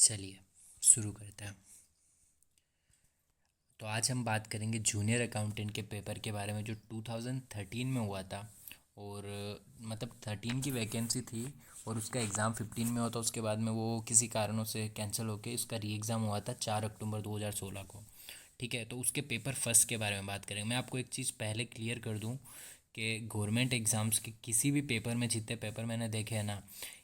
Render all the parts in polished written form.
चलिए शुरू करते हैं। तो आज हम बात करेंगे जूनियर अकाउंटेंट के पेपर के बारे में जो 2013 में हुआ था। और मतलब 13 की वैकेंसी थी और उसका एग्ज़ाम 15 में हुआ था। उसके बाद में वो किसी कारणों से कैंसिल होके उसका री एग्ज़ाम हुआ था 4 अक्टूबर 2016 को। ठीक है, तो उसके पेपर फर्स्ट के बारे में बात करेंगे। मैं आपको एक चीज़ पहले क्लियर कर दूं कि गवर्नमेंट एग्ज़ाम्स के किसी भी पेपर में जितने पेपर मैंने देखे हैं ना,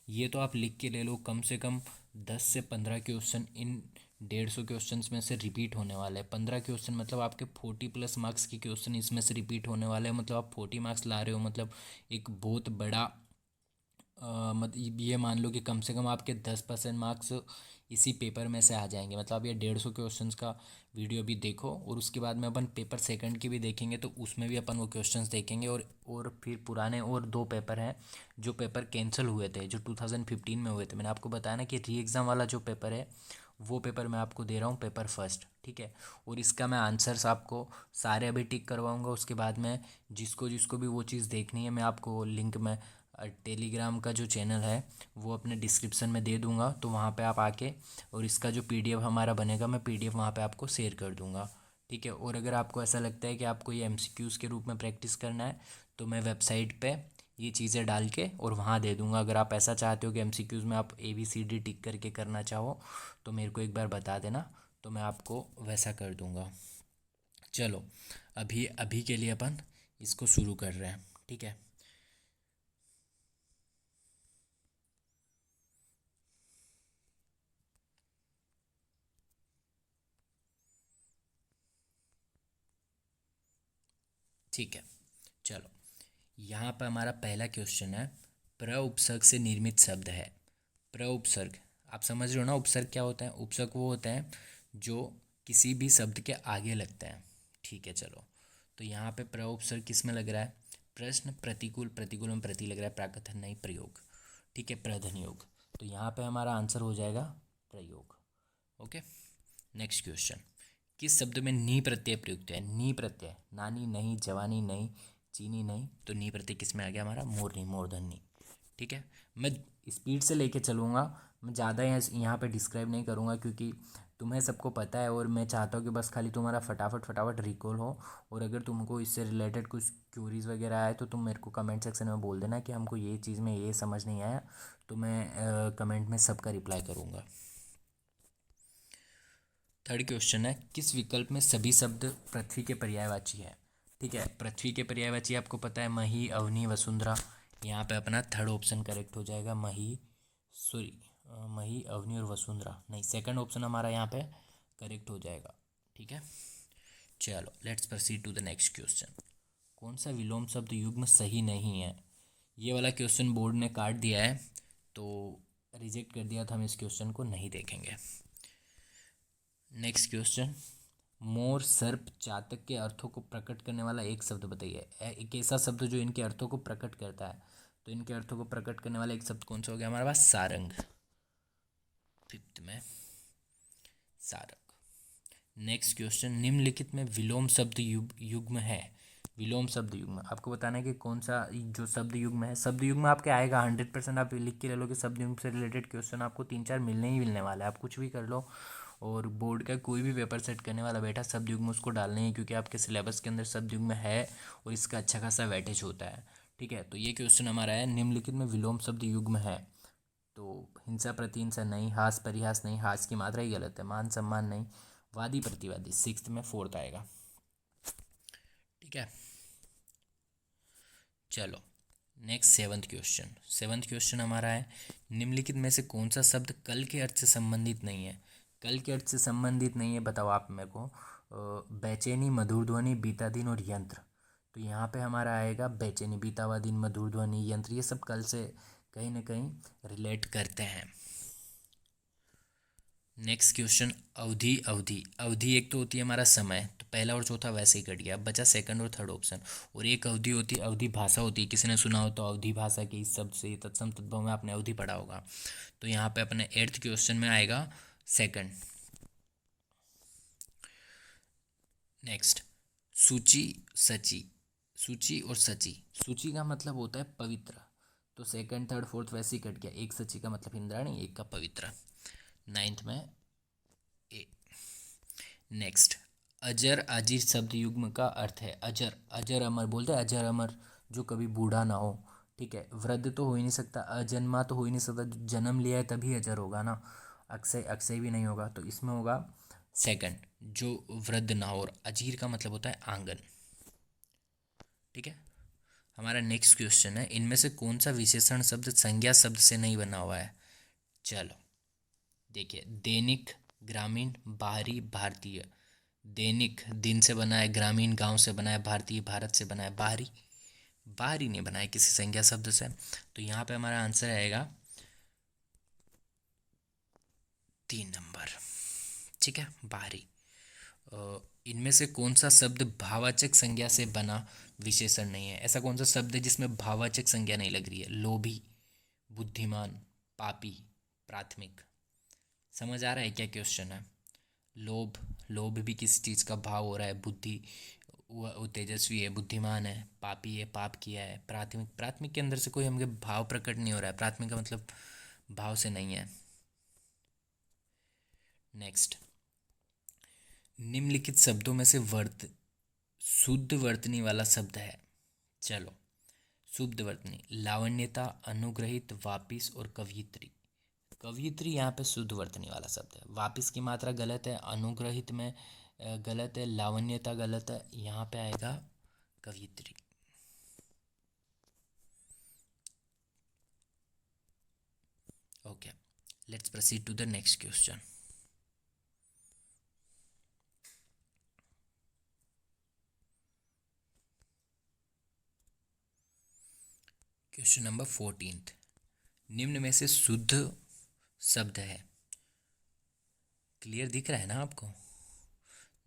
ये तो आप लिख के ले लो कम से कम 10 से 15 क्वेश्चन इन 150 क्वेश्चन में से रिपीट होने वाले हैं। 15 क्वेश्चन मतलब आपके 40+ मार्क्स के क्वेश्चन इसमें से रिपीट होने वाले हैं। मतलब आप 40 मार्क्स ला रहे हो, मतलब एक बहुत बड़ा मतलब ये मान लो कि कम से कम आपके 10% मार्क्स इसी पेपर में से आ जाएंगे। मतलब आप ये 150 क्वेश्चंस का वीडियो भी देखो और उसके बाद में अपन पेपर सेकंड की भी देखेंगे, तो उसमें भी अपन वो क्वेश्चंस देखेंगे। और फिर पुराने और दो पेपर हैं जो पेपर कैंसिल हुए थे, जो 2015 में हुए थे। मैंने आपको बताया ना कि री एग्ज़ाम वाला जो पेपर है वो पेपर मैं आपको दे रहा हूँ, पेपर फर्स्ट। ठीक है, और इसका मैं आंसर्स आपको सारे अभी टिक करवाऊँगा। उसके बाद में जिसको जिसको भी वो चीज़ देखनी है, मैं आपको लिंक में टेलीग्राम का जो चैनल है वो अपने डिस्क्रिप्शन में दे दूंगा, तो वहाँ पे आप आके और इसका जो पीडीएफ हमारा बनेगा मैं पीडीएफ वहाँ पे आपको शेयर कर दूंगा। ठीक है, और अगर आपको ऐसा लगता है कि आपको ये एमसीक्यूज़ के रूप में प्रैक्टिस करना है, तो मैं वेबसाइट पे ये चीज़ें डाल के और वहाँ दे दूंगा। अगर आप ऐसा चाहते हो कि एमसीक्यूज़ में आप ABCD टिक करके करना चाहो, तो मेरे को एक बार बता देना, तो मैं आपको वैसा कर दूंगा। चलो, अभी अभी के लिए अपन इसको शुरू कर रहे हैं। ठीक है, ठीक है। चलो, यहाँ पर हमारा पहला क्वेश्चन है, प्र उपसर्ग से निर्मित शब्द है। प्र उपसर्ग, आप समझ रहे हो ना उपसर्ग क्या होता है? उपसर्ग वो होता है जो किसी भी शब्द के आगे लगता है। ठीक है, चलो, तो यहाँ पे प्र उपसर्ग किस में लग रहा है? प्रश्न, प्रतिकूल, प्रतिकूल में प्रति लग रहा है, प्राकथन नहीं, प्रयोग। ठीक है, प्रधन योग। तो यहाँ पे हमारा आंसर हो जाएगा प्रयोग। ओके, नेक्स्ट क्वेश्चन, किस शब्द में नी प्रत्यय प्रयुक्त है? नी प्रत्यय, नानी नहीं, जवानी नहीं, चीनी नहीं, तो नी प्रत्यय किस में आ गया हमारा? मोरनी, मूर्धन्य। ठीक है, मैं स्पीड से लेके चलूँगा, मैं ज़्यादा यहाँ पे डिस्क्राइब नहीं करूँगा क्योंकि तुम्हें सबको पता है, और मैं चाहता हूँ कि बस खाली तुम्हारा फटाफट फटाफट रिकॉल हो। और अगर तुमको इससे रिलेटेड कुछ क्यूरीज वगैरह आए तो तुम मेरे को कमेंट सेक्शन में बोल देना कि हमको ये चीज़ में ये समझ नहीं आया, तो मैं कमेंट में सबका रिप्लाई करूँगा। थर्ड क्वेश्चन है, किस विकल्प में सभी शब्द पृथ्वी के पर्यायवाची है? ठीक है, पृथ्वी के पर्यायवाची आपको पता है, मही, अवनी, वसुंधरा। यहाँ पे अपना थर्ड ऑप्शन करेक्ट हो जाएगा, मही, सॉरी, मही, अवनी और वसुंधरा नहीं, सेकंड ऑप्शन हमारा यहाँ पे करेक्ट हो जाएगा। ठीक है, चलो let's proceed to the next question. कौन सा विलोम शब्द युग्म सही नहीं है? ये वाला क्वेश्चन बोर्ड ने काट दिया है, तो रिजेक्ट कर दिया था, हम इस क्वेश्चन को नहीं देखेंगे। नेक्स्ट क्वेश्चन, मोर, सर्प, चातक के अर्थों को प्रकट करने वाला एक शब्द बताइए। एक ऐसा शब्द जो इनके अर्थों को प्रकट करता है, तो इनके अर्थों को प्रकट करने वाला एक शब्द कौन सा हो गया हमारे पास? सारंग। फिफ्थ में सारंग। नेक्स्ट क्वेश्चन, निम्नलिखित में विलोम शब्द युग्म है। विलोम शब्द युग्म आपको बताना है कि कौन सा जो शब्द युग्म है। शब्द युग्म आपके आएगा 100%, आप लिख के ले लो कि शब्द युग्म से रिलेटेड क्वेश्चन आपको 3 4 मिलने ही मिलने वाला है, आप कुछ भी कर लो। और बोर्ड का कोई भी पेपर सेट करने वाला बेटा शब्द युग्म उसको डालने ही, क्योंकि आपके सिलेबस के अंदर शब्द युग्म है और इसका अच्छा खासा वेटेज होता है। ठीक है, तो ये क्वेश्चन हमारा है, निम्नलिखित में विलोम शब्द युग्म है। तो हिंसा प्रतिहिंसा नहीं, हास परिहास नहीं, हास की मात्रा ही गलत है, मान सम्मान नहीं, वादी प्रतिवादी सिक्स्थ में फोर्थ आएगा। ठीक है, चलो next seventh question. Seventh question हमारा है, निम्नलिखित में से कौन सा शब्द कल के अर्थ से संबंधित नहीं है? कल के अर्थ से संबंधित नहीं है, बताओ आप मेरे को। बेचैनी, मधुर ध्वनि, बीता दिन और यंत्र। तो यहाँ पे हमारा आएगा बेचैनी, बीता हुआ दिन, मधुर ध्वनि, यंत्र, ये सब कल से कहीं ना कहीं रिलेट करते हैं। नेक्स्ट क्वेश्चन, अवधि, अवधि, अवधि एक तो होती है हमारा समय, तो पहला और चौथा वैसे ही कट गया, अब बचा सेकंड और थर्ड ऑप्शन। और एक अवधि होती है, अवधि भाषा होती है, किसी ने सुना हो तो अवधि भाषा के इस शब्द से तत्सम तद्भव में आपने अवधि पढ़ा होगा। तो यहाँ पे अपने एट्थ क्वेश्चन में आएगा सेकंड। नेक्स्ट, सूची, सची, सूची और सची। सूची का मतलब होता है पवित्र, तो सेकंड थर्ड फोर्थ वैसे ही कट गया, एक सची का मतलब इंद्राणी, एक का पवित्र। नाइन्थ में ए। नेक्स्ट, अजर अजीर शब्द युग्म का अर्थ है अजर, अजर अमर बोलते हैं, अजर अमर जो कभी बूढ़ा ना हो, ठीक है। वृद्ध तो हो ही नहीं सकता, अजन्मा तो हो ही नहीं सकता, जो जन्म लिया है तभी अजर होगा ना, अक्षय, अक्षय भी नहीं होगा, तो इसमें होगा सेकंड, जो वृद्ध ना हो। और अजीर का मतलब होता है आंगन, ठीक है। हमारा नेक्स्ट क्वेश्चन है, इनमें से कौन सा विशेषण शब्द संज्ञा शब्द से नहीं बना हुआ है। चलो देखिए, दैनिक, ग्रामीण, बाहरी, भारतीय। दैनिक दिन से बना है, ग्रामीण गांव से बना है, भारतीय भारत से बना है, बाहरी, बाहरी नहीं बना है किसी संज्ञा शब्द से। तो यहाँ पे हमारा आंसर आएगा 3 नंबर, ठीक है, बाहरी। इनमें से कौन सा शब्द भाववाचक संज्ञा से बना विशेषण नहीं है। ऐसा कौन सा शब्द है जिसमें भाववाचक संज्ञा नहीं लग रही है। लोभी, बुद्धिमान, पापी, प्राथमिक। समझ आ रहा है क्या क्वेश्चन है। लोभ, लोभ भी किसी चीज़ का भाव हो रहा है। बुद्धि, वो तेजस्वी है, बुद्धिमान है, पापी है, पाप किया है। प्राथमिक, प्राथमिक के अंदर से कोई हमें भाव प्रकट नहीं हो रहा है, प्राथमिक का मतलब भाव से नहीं है। नेक्स्ट, निम्नलिखित शब्दों में से शुद्ध वर्तनी वाला शब्द है। चलो, शुद्ध वर्तनी, लावण्यता, अनुग्रहित, वापिस और कवयित्री। कवयित्री यहाँ पे शुद्ध वर्तनी वाला शब्द है। वापिस की मात्रा गलत है, अनुग्रहित में गलत है, लावण्यता गलत है, यहाँ पे आएगा कवयित्री। Okay, let's proceed to the next question. Question number 14, निम्न में से शुद्ध शब्द है। क्लियर दिख रहा है ना आपको।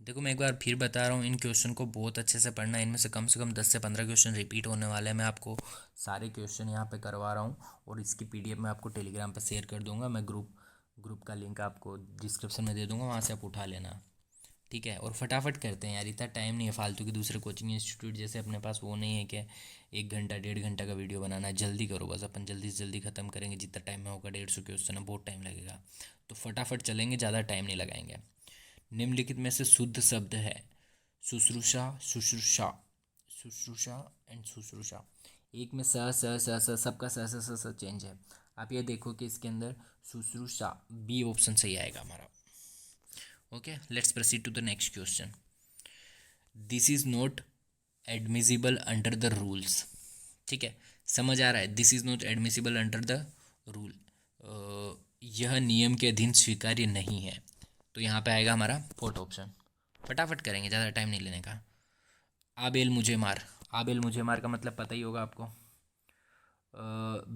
देखो, मैं एक बार फिर बता रहा हूँ, इन क्वेश्चन को बहुत अच्छे से पढ़ना है। इनमें से कम 10 से 15 क्वेश्चन रिपीट होने वाले हैं। मैं आपको सारे क्वेश्चन यहाँ पे करवा रहा हूँ और इसकी पीडीएफ मैं आपको टेलीग्राम पे शेयर कर दूँगा। मैं ग्रुप का लिंक आपको डिस्क्रिप्शन में दे दूँगा, वहाँ से आप उठा लेना, ठीक है। और फटाफट करते हैं यार, इतना टाइम नहीं है फालतू की। दूसरे कोचिंग इंस्टीट्यूट जैसे अपने पास वो नहीं है कि 1 घंटा 1.5 घंटा का वीडियो बनाना है। जल्दी करो बस, अपन जल्दी से जल्दी ख़त्म करेंगे। जितना टाइम में होगा, 150 क्वेश्चन है, बहुत टाइम लगेगा, तो फटाफट चलेंगे, ज़्यादा टाइम नहीं लगाएंगे। निम्नलिखित में से शुद्ध शब्द है शुश्रूषा, शुश्रूषा, शुश्रूषा एंड शुश्रूषा। एक में स स स स सबका स स स स चेंज है। आप ये देखो कि इसके अंदर शुश्रूषा, बी ऑप्शन सही आएगा हमारा। Okay, let's proceed to the next question. This is not admissible under the rules, ठीक है। समझ आ रहा है, this is not admissible under the rule, यह नियम के अधीन स्वीकार्य नहीं है। तो यहाँ पे आएगा हमारा फोर्थ ऑप्शन। फटाफट करेंगे, ज़्यादा टाइम नहीं लेने का। आबेल मुझे मार, आबेल मुझे मार का मतलब पता ही होगा आपको।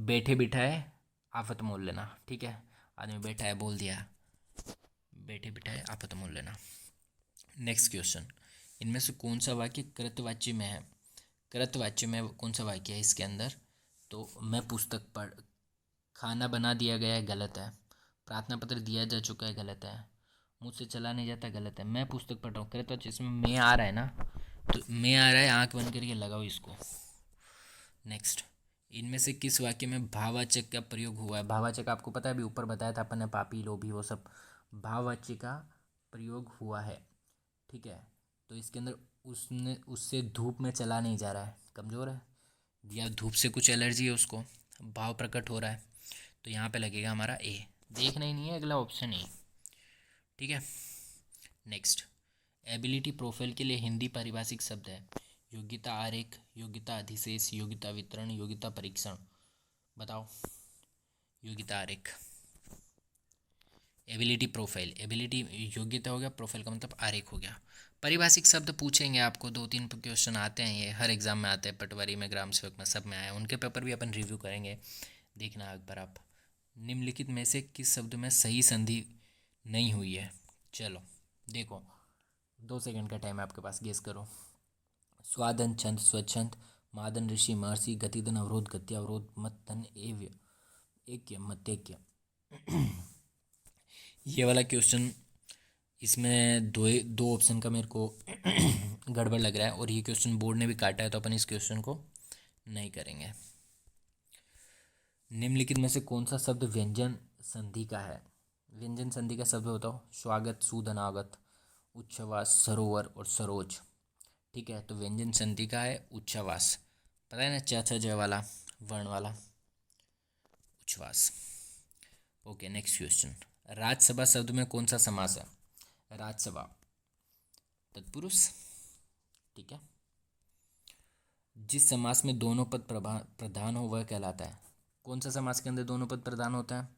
बैठे बिठाए आफत मोल लेना, ठीक है। आदमी बैठा है, बोल दिया, बैठे बिठाए आफत मोल लेना। नेक्स्ट क्वेश्चन, इनमें से कौन सा वाक्य कृतवाच्य में है। कृतवाच्य में कौन सा वाक्य है इसके अंदर। तो मैं पुस्तक पढ़, खाना बना दिया गया है, गलत है। प्रार्थना पत्र दिया जा चुका है, गलत है। मुझसे चला नहीं जाता, गलत है। मैं पुस्तक पढ़ रहा हूँ, कृतवाच्य इसमें मैं आ रहा है ना, तो मैं आ रहा है, आंख बंद करके लगाओ इसको। नेक्स्ट, इनमें से किस वाक्य में भाववाचक का प्रयोग हुआ है। भाववाचक आपको पता है, अभी ऊपर बताया था अपन ने, पापी, लोभी, वो सब भाववाच्य का प्रयोग हुआ है, ठीक है। तो इसके अंदर उसने, उससे धूप में चला नहीं जा रहा है, कमज़ोर है, या धूप से कुछ एलर्जी है उसको, भाव प्रकट हो रहा है। तो यहाँ पे लगेगा हमारा ए। देखना ही नहीं है, अगला ऑप्शन ए, ठीक है। नेक्स्ट, एबिलिटी प्रोफाइल के लिए हिंदी पारिभाषिक शब्द है योग्यता आरेख, योग्यता अधिशेष, योग्यता वितरण, योग्यता परीक्षण। बताओ, योग्यता आरेख, एबिलिटी प्रोफाइल, एबिलिटी योग्यता हो गया, प्रोफाइल का मतलब आरेख हो गया। पारिभाषिक शब्द पूछेंगे आपको, 2-3 क्वेश्चन आते हैं, ये हर एग्जाम में आते हैं, पटवारी में, ग्राम सेवक में, सब में आए हैं। उनके पेपर भी अपन रिव्यू करेंगे, देखना एक बार आप। निम्नलिखित में से किस शब्द में सही संधि नहीं हुई है। चलो देखो, 2 सेकंड का टाइम है आपके पास, गेस करो। स्वादन छंद, स्वच्छंद, मादन ऋषि, महर्षि, गतिदन अवरोध, गत्यावरोध, मतन एव्य, ऐक्य, मत्यक्य। ये वाला क्वेश्चन, इसमें दो ऑप्शन का मेरे को गड़बड़ लग रहा है, और ये क्वेश्चन बोर्ड ने भी काटा है, तो अपन इस क्वेश्चन को नहीं करेंगे। निम्नलिखित में से कौन सा शब्द व्यंजन संधि का है। व्यंजन संधि का शब्द बताओ। स्वागत, सुधनागत, उच्छ्वास, सरोवर और सरोज। ठीक है, तो व्यंजन संधि का है उच्छ्वास। पता है ना, च छ ज वाला वर्ण वाला उच्छ्वास। Okay, next question. राज्यसभा शब्द में कौन सा समास है? राज्यसभा तत्पुरुष। ठीक है। जिस समास में दोनों पद प्रधान हो वह कहलाता है। कौन सा समास के अंदर दोनों पद प्रधान होता है?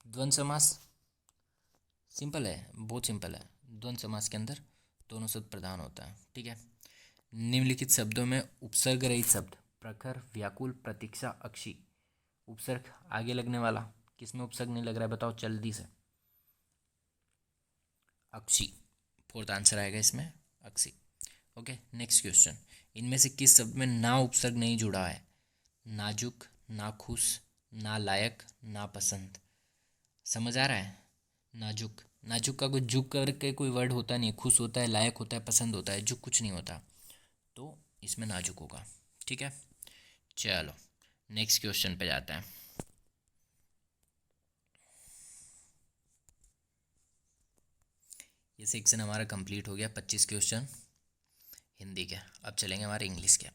द्वंद्व समास। सिंपल है, बहुत सिंपल है। द्वंद्व समास के अंदर दोनों शब्द प्रधान होता है। ठीक है। निम्नलिखित शब्दों में उपसर्ग रहित शब्द प्रखर, व्याकुल, प्रतीक्षा, अक्षी। उपसर्ग आगे लगने वाला, किसमें उपसर्ग नहीं लग रहा है बताओ जल्दी से। अक्षी फोर्थ आंसर आएगा इसमें, अक्षी। Okay, next question. इनमें से किस शब्द में ना उपसर्ग नहीं जुड़ा है? नाजुक, नाखुश, नालायक, नापसंद। समझ आ रहा है? नाजुक, नाजुक का कोई जुक करके कोई वर्ड होता नहीं है। खुश होता है, लायक होता है, पसंद होता है, जुक कुछ नहीं होता, तो इसमें नाजुक होगा। ठीक है, चलो नेक्स्ट क्वेश्चन पे जाते हैं। ये सेक्शन हमारा कंप्लीट हो गया, 25 क्वेश्चन हिंदी के। अब चलेंगे हमारे इंग्लिश के।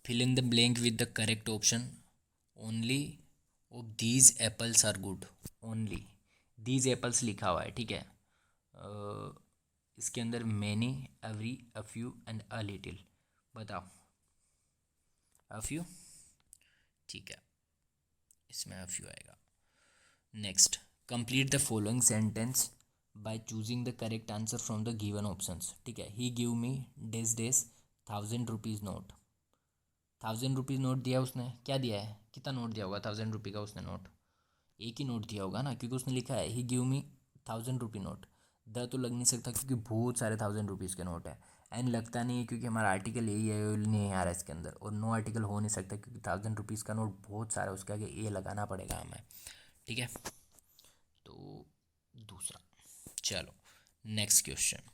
Fill in the blank with the correct option. Only of these apples are good. Only these apples लिखा हुआ है। ठीक है, इसके अंदर many, every, a few and a little. बताओ, अ फ्यू। ठीक है, इसमें अ फ्यू आएगा। Next, complete the following sentence by choosing the correct answer from the given options. ठीक है, he give me days 1000 rupees note. 1000 rupees note दिया उसने, क्या दिया है, कितना नोट दिया होगा 1000 रुपये का उसने नोट? एक ही नोट दिया होगा ना, क्योंकि उसने लिखा है he give me 1000 rupee note. The तो लग नहीं सकता क्योंकि बहुत सारे 1000 रुपीज़ के नोट है। एन लगता नहीं है क्योंकि हमारा आर्टिकल यही है, नहीं आ रहा है इसके अंदर। और नो आर्टिकल हो नहीं सकता क्योंकि 1000 रुपीज़ का नोट बहुत सारा है, उसके आगे ए लगाना पड़ेगा हमें। ठीक है, तो दूसरा। चलो next question.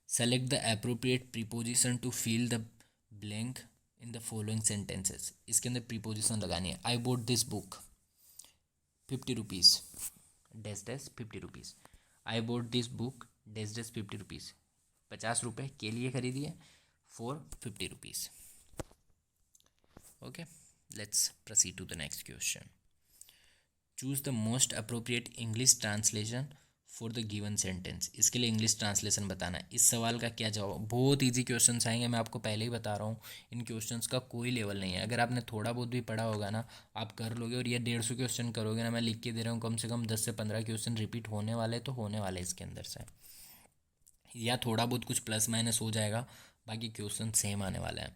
Select the appropriate preposition to fill the blank in the following sentences. इसके अंदर प्रीपोजिशन लगानी है। I bought this book 50 rupees, dash 50 rupees. I bought this book dash 50 rupees. 50 रुपये के लिए खरीदी है, for 50 rupees. Okay, let's proceed to the next question. Choose the most appropriate English translation for the given sentence. इसके लिए English translation बताना है। इस सवाल का क्या जवाब? बहुत इजी क्वेश्चंस आएंगे, मैं आपको पहले ही बता रहा हूँ। इन क्वेश्चंस का कोई लेवल नहीं है। अगर आपने थोड़ा बहुत भी पढ़ा होगा ना, आप कर लोगे। और ये 150 क्वेश्चन करोगे ना, मैं लिख के दे रहा हूँ, कम से कम 10 से 15 क्वेश्चन रिपीट होने वाले, तो होने वाले इसके अंदर से। या थोड़ा बहुत कुछ प्लस माइनस हो जाएगा, बाकी क्वेश्चन सेम आने वाले हैं।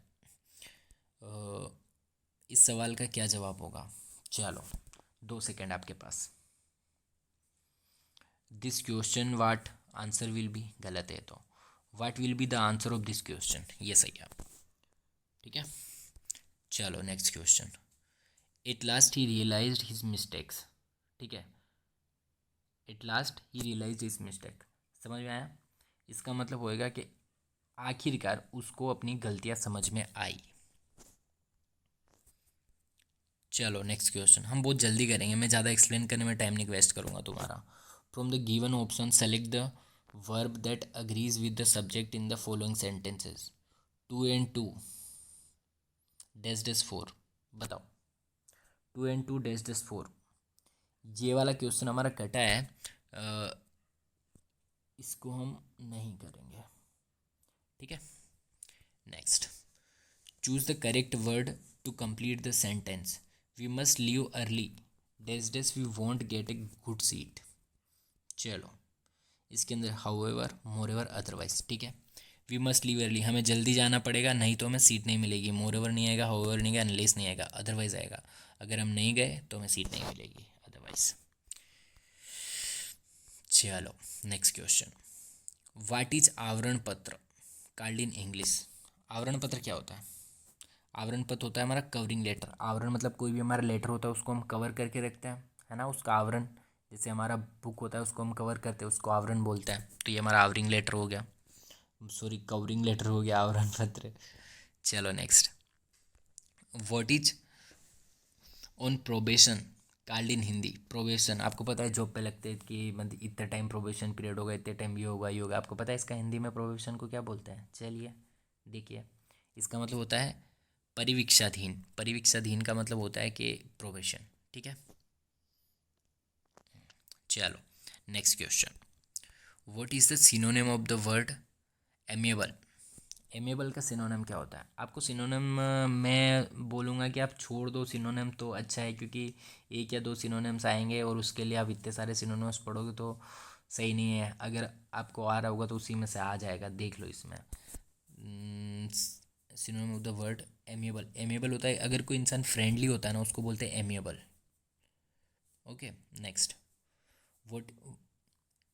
इस सवाल का क्या जवाब होगा? चलो 2 सेकेंड आपके पास। This question what answer will be, गलत है तो what will be the answer of this question, ये सही है। ठीक है, चलो next question. At last he realized his mistakes. ठीक है, at last he realized his mistake. समझ में आया? इसका मतलब होएगा कि आखिरकार उसको अपनी गलतियां समझ में आई। चलो नेक्स्ट क्वेश्चन, हम बहुत जल्दी करेंगे, मैं ज़्यादा एक्सप्लेन करने में टाइम नहीं वेस्ट करूँगा तुम्हारा। From the given option select the verb that agrees with the subject in the following sentences. 2 and 2 dash 4। बताओ, 2 and 2 डैश 4। ये वाला क्वेश्चन हमारा कटा है, इसको हम नहीं करेंगे। ठीक है, next. Choose the correct word to complete the sentence. We must leave early dash we won't get a good seat. चलो, इसके अंदर हाउएवर, मोरेवर, अदरवाइज। ठीक है, वी मस्ट लीव अर्ली, हमें जल्दी जाना पड़ेगा, नहीं तो हमें सीट नहीं मिलेगी। मोरेवर नहीं आएगा, हाउएवर नहीं आएगा, अनलेस नहीं आएगा, अदरवाइज आएगा। अगर हम नहीं गए तो हमें सीट नहीं मिलेगी, अदरवाइज। चलो नेक्स्ट क्वेश्चन। व्हाट इज आवरण पत्र कॉल्ड इन इंग्लिश? आवरण पत्र क्या होता है? आवरण पत्र होता है हमारा कवरिंग लेटर। आवरण मतलब कोई भी हमारा लेटर होता है उसको हम कवर करके रखते हैं, है ना, उसका आवरण। जैसे हमारा बुक होता है उसको हम कवर करते हैं, उसको आवरण बोलते हैं। तो ये हमारा आवरिंग लेटर हो गया, सॉरी कवरिंग लेटर हो गया, आवरण पत्र। चलो next. What is on probation card in Hindi probation, आपको पता है जॉब पे लगते हैं कि मतलब इतना टाइम प्रोबेशन पीरियड होगा, इतने टाइम ये होगा, आपको पता है इसका हिंदी में प्रोबेशन को क्या बोलते हैं? चलिए देखिए, इसका मतलब होता है परिवीक्षाधीन। परिवीक्षाधीन का मतलब होता है कि प्रोबेशन। ठीक है, चलो next question. What is the synonym of the word amiable? Amiable का सिनोनिम क्या होता है? आपको सिनोनिम मैं बोलूँगा कि आप छोड़ दो सिनोनिम तो अच्छा है, क्योंकि एक या दो सिनोनिम्स आएंगे और उसके लिए आप इतने सारे सिनोनिम्स पढ़ोगे तो सही नहीं है। अगर आपको आ रहा होगा तो उसी में से आ जाएगा, देख लो इसमें। Synonym of the word amiable, amiable होता है अगर कोई इंसान फ्रेंडली होता है ना, उसको बोलते हैं amiable. Okay, next. What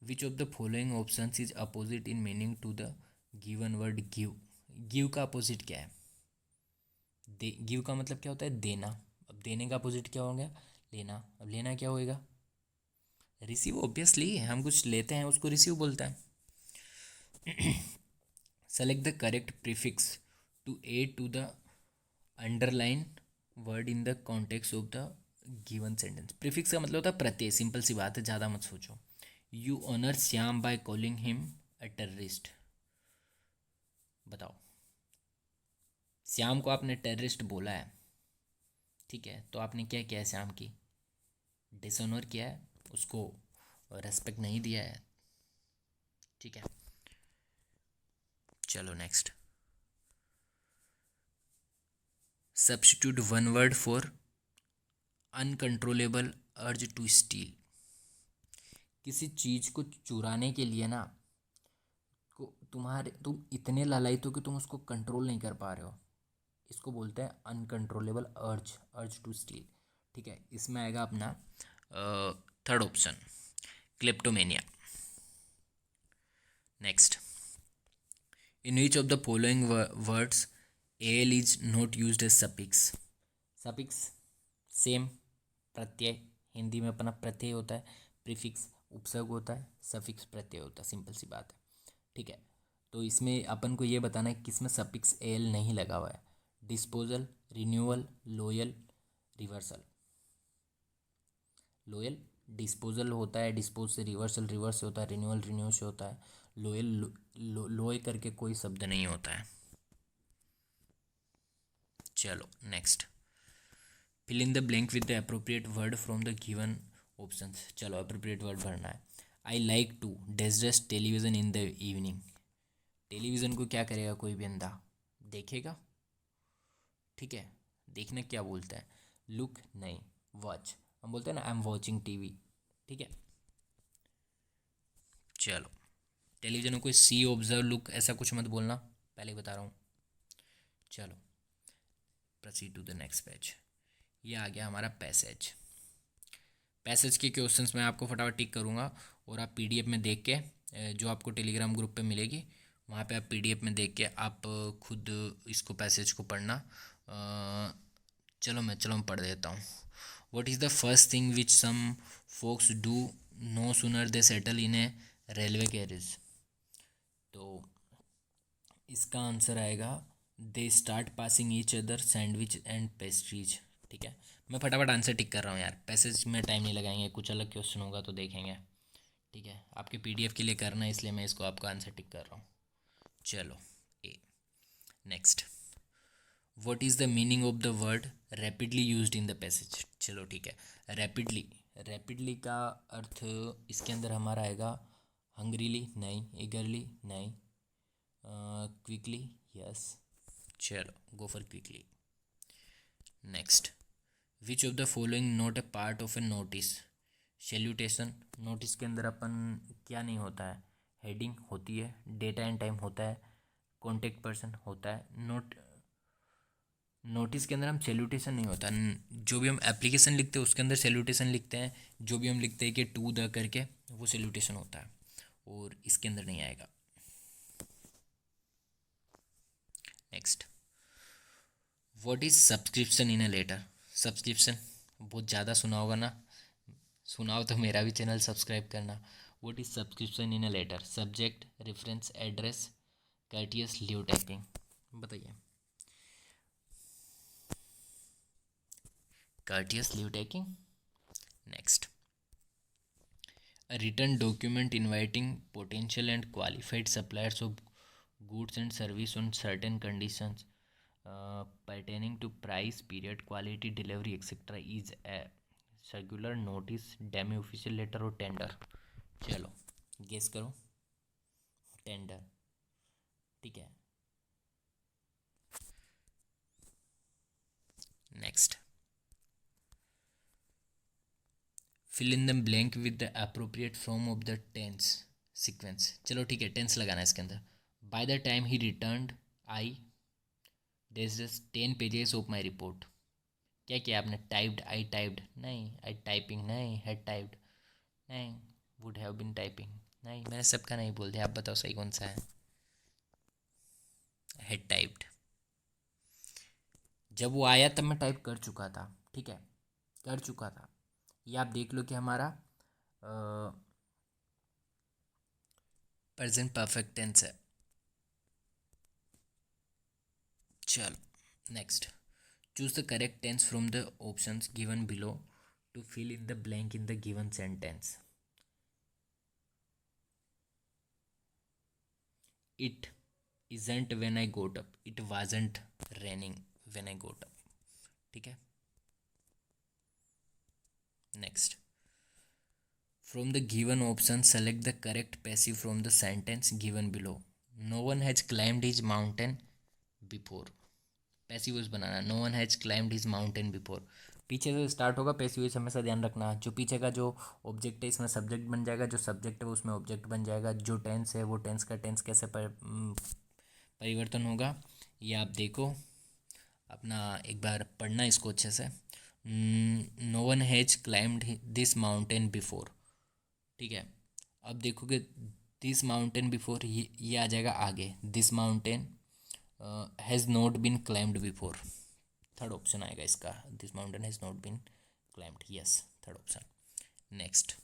which of the following options is opposite in meaning to the given word give? Give का अपोजिट क्या है? गिव का मतलब क्या होता है? देना। अब देने का अपोजिट क्या हो गया? लेना। अब लेना क्या होएगा? रिसीव। ऑब्वियसली हम कुछ लेते हैं उसको रिसीव बोलता है। Select the correct prefix to add to the underline word in the context of the given sentence. Prefix का मतलब होता है प्रत्यय। सिंपल सी बात है, ज़्यादा मत सोचो। You honour Shyam by calling him a terrorist. बताओ, श्याम को आपने टेररिस्ट बोला है, ठीक है, तो आपने क्या किया है? श्याम की डिसऑनर किया है, उसको रेस्पेक्ट नहीं दिया है। ठीक है, चलो next. Substitute one word for uncontrollable urge to steal. किसी चीज़ को चुराने के लिए ना, को तुम इतने लालायित हो कि तुम उसको कंट्रोल नहीं कर पा रहे हो, इसको बोलते हैं अनकंट्रोलेबल अर्ज, अर्ज टू स्टील। ठीक है, इसमें आएगा अपना third option, kleptomania. Next, in which of the following words al is not used as suffix? Suffix same, प्रत्यय, हिंदी में अपना प्रत्यय होता है, प्रीफिक्स उपसर्ग होता है, सफिक्स प्रत्यय होता है, सिंपल सी बात है। ठीक है, तो इसमें अपन को ये बताना है किसमें सपिक्स एल नहीं लगा हुआ है। Disposal, renewal, loyal, reversal. Loyal disposal होता है, डिस्पोज से रिवर्सल, रिवर्स से होता है, रिन्यूअल रिन्यू से होता है, लोयल लोय करके कोई शब्द नहीं होता है। चलो next, fill in the blank with the appropriate word from the given options. चलो अप्रोप्रिएट वर्ड भरना है। I like to dash television in the evening. Television को क्या करेगा कोई भी अंधा? देखेगा। ठीक है, देखने क्या बोलता है? लुक नहीं, वॉच। हम बोलते हैं ना आई एम वॉचिंग टीवी। ठीक है, चलो टेलीविजन को सी ऑब्जर्व लुक ऐसा कुछ मत बोलना, पहले ही बता रहा हूँ। चलो proceed to the next page. ये आ गया हमारा पैसेज। पैसेज के क्वेश्चंस मैं आपको फटाफट टिक करूँगा और आप पीडीएफ में देख के जो आपको टेलीग्राम ग्रुप पे मिलेगी, वहाँ पे आप पीडीएफ में देख के आप खुद इसको पैसेज को पढ़ना। चलो मैं पढ़ देता हूँ। What is the first thing which some folks do no sooner they settle in a railway carriage? तो इसका आंसर आएगा they start passing each other sandwich and pastries. ठीक है, मैं फटाफट आंसर टिक कर रहा हूँ यार, पैसेज में टाइम नहीं लगाएंगे, कुछ अलग क्वेश्चन होगा तो देखेंगे। ठीक है, आपके पीडीएफ के लिए करना है इसलिए मैं इसको आपका आंसर टिक कर रहा हूँ। चलो a, next. What is the meaning of the word rapidly used in the passage? चलो ठीक है, रैपिडली, रैपिडली का अर्थ इसके अंदर हमारा आएगा हंग्रीली नहीं, ईगरली नहीं, क्विकली यस। चलो go for quickly. Next, which of the following not a part of A notice? Salutation, notice के अंदर अपन क्या नहीं होता है? हेडिंग होती है, डेटा एंड टाइम होता है, कॉन्टेक्ट पर्सन होता है। नोटिस के अंदर हम सैल्यूटेशन नहीं होता। जो भी हम एप्लीकेशन लिखते हैं उसके अंदर सैल्यूटेशन लिखते हैं, जो भी हम लिखते हैं कि टू द करके वो सैल्यूटेशन होता है, और इसके अंदर नहीं आएगा। Next, what is subscription in a letter? Subscription बहुत ज़्यादा सुना होगा ना, सुनाओ तो मेरा भी चैनल सब्सक्राइब करना। What is subscription in a letter? Subject, reference, address, courteous, leave typing. बताइए। Courteous leave taking, next, a written document inviting potential and qualified suppliers of goods and service on certain conditions pertaining to price, period, quality, delivery, etc. is a circular notice, demi official letter और tender. चलो guess करो. Tender. ठीक है. Next, fill in the blank with the appropriate form of the tense sequence. चलो ठीक है, tense लगाना है इसके अंदर. By the time he returned I there is just 10 pages of my report. क्या किया आपने? टाइप्ड. आई टाइप्ड नहीं. आई टाइपिंग नहीं. हैड टाइप्ड नहीं. वुड हैव बीन टाइपिंग नहीं. मैंने सबका नहीं बोल दिया, आप बताओ सही कौन सा है. Had typed. जब वो आया तब मैं टाइप कर चुका था. ठीक है, कर चुका था. ये आप देख लो कि हमारा प्रेजेंट परफेक्ट टेंस है. चलो next, choose the correct tense from the options given below to fill in the blank in the given sentence. It isn't when I got up. It wasn't raining when I got up. ठीक है. Next, from the given option select the correct passive from the sentence given below. No one has climbed his mountain before. Passive voice बनाना. No one has climbed his mountain before. पीछे से start होगा passive voice, हमेशा ध्यान रखना. जो पीछे का जो ऑब्जेक्ट है इसमें सब्जेक्ट बन जाएगा, जो सब्जेक्ट है वो उसमें ऑब्जेक्ट बन जाएगा. जो टेंस है वो टेंस का टेंस कैसे परिवर्तन होगा ये आप देखो. अपना एक बार पढ़ना इसको अच्छे से. No one has climbed this mountain before. ठीक है. अब देखोगे दिस माउंटेन बिफोर, ये आ जाएगा आगे. This mountain has not been climbed before. Third option आएगा इसका. This mountain has not been climbed. Yes, third option. Next,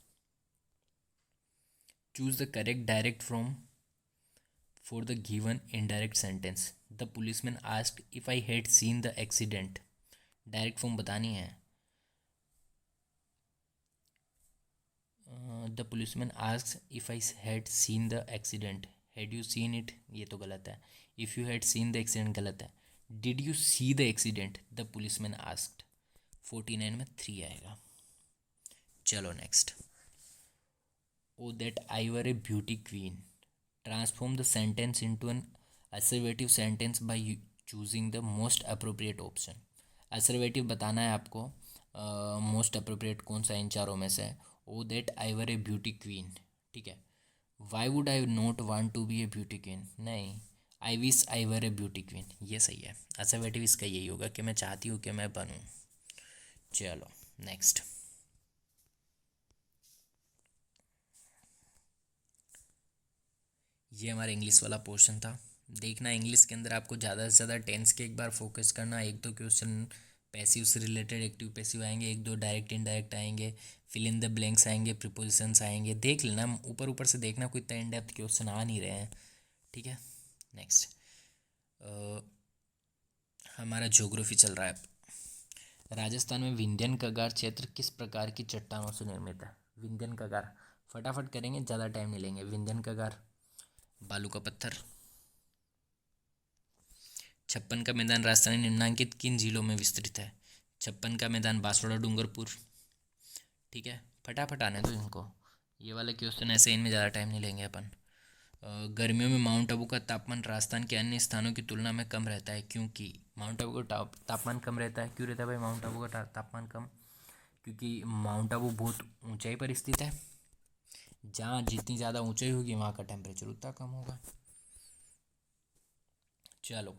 choose the correct direct from for the given indirect sentence. The policeman asked if I had seen the accident. Direct form बतानी है. The policeman asks if I had seen the accident. Had you seen it, ये तो गलत है. If you had seen the accident गलत है. Did you see the accident the policeman asked. 49 में 3 आएगा. चलो next, O that I were a beauty queen. Transform the sentence into an assertive sentence by choosing the most appropriate option. Assertive बताना है आपको. Most appropriate कौन सा इन चारों में से. O that I were a beauty queen. ठीक है. Why would I not want to be a beauty queen. नहीं. I wish I were a beauty queen. ये सही है. असर्वेटिव इसका यही होगा कि मैं चाहती हूँ कि मैं बनूँ. चलो नेक्स्ट, ये हमारा इंग्लिश वाला पोर्शन था. देखना इंग्लिश के अंदर आपको ज़्यादा से ज़्यादा टेंस के एक बार फोकस करना. एक दो क्वेश्चन पैसिव से रिलेटेड एक्टिव पैसिव आएंगे, एक दो डायरेक्ट इनडायरेक्ट आएंगे, फिल इन द ब्लैंक्स आएंगे, प्रीपोजिशंस आएंगे. देख लेना, ऊपर ऊपर से देखना, कोई इतना इन डेप्थ क्वेश्चन आ नहीं रहे हैं. ठीक है. नेक्स्ट, हमारा ज्योग्राफी चल रहा है. राजस्थान में विंध्यन कगार क्षेत्र किस प्रकार की चट्टानों से निर्मित है. विंध्यन कगार फटाफट करेंगे, ज़्यादा टाइम नहीं लेंगे. विंध्यन कगार बालू का पत्थर. छप्पन का मैदान राजस्थानी निम्नांकित किन जिलों में विस्तृत है. छप्पन का मैदान बांसवाड़ा डूंगरपुर. ठीक है, फटाफट आने दो इनको. ये वाले क्वेश्चन ऐसे, इनमें ज़्यादा टाइम नहीं लेंगे अपन. गर्मियों में माउंट आबू का तापमान राजस्थान के अन्य स्थानों की तुलना में कम रहता है क्योंकि. माउंट आबू का तापमान कम रहता है. क्यों रहता है भाई माउंट आबू का तापमान कम? क्योंकि माउंट आबू बहुत ऊंचाई पर स्थित है. जहाँ जितनी ज़्यादा ऊंचाई होगी वहाँ का टेम्परेचर उतना कम होगा. चलो,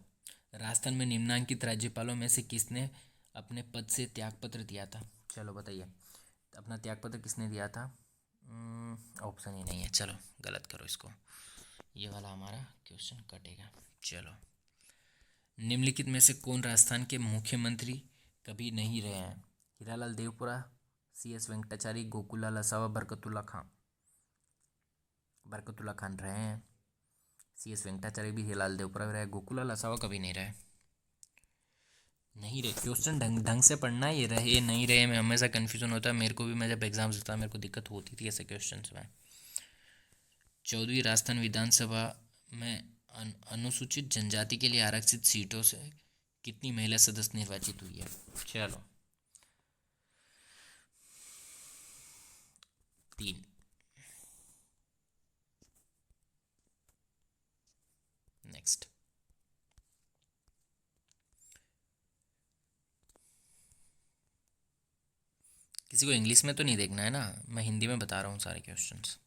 राजस्थान में निम्नांकित राज्यपालों में से किसने अपने पद से त्यागपत्र दिया था. चलो बताइए, अपना त्यागपत्र किसने दिया था. ऑप्शन ही नहीं है. चलो गलत करो इसको, ये वाला हमारा क्वेश्चन कटेगा. चलो, निम्नलिखित में से कौन राजस्थान के मुख्यमंत्री कभी नहीं रहे हैं. हीरालाल देवपुरा, CS वेंकटाचारी, गोकुललाल असावा, बरकतुल्ला खान. बरकतुल्ला खान रहे हैं. CS वेंकटाचारी भी, हीरालाल देवपुरा भी रहे. गोकुललाल असावा कभी नहीं रहे. नहीं रहे क्वेश्चन, ढंग ढंग से पढ़ना, ये रहे नहीं रहे में हमेशा कन्फ्यूज़न होता है मेरे को भी। मैं जब एग्ज़ाम्स देता मेरे को दिक्कत होती थी ऐसे क्वेश्चन में। 14वीं राजस्थान विधानसभा में अनुसूचित जनजाति के लिए आरक्षित सीटों से कितनी महिला सदस्य निर्वाचित हुई है? चलो, 3। नेक्स्ट। किसी को इंग्लिश में तो नहीं देखना है ना, मैं हिंदी में बता रहा हूँ सारे क्वेश्चंस।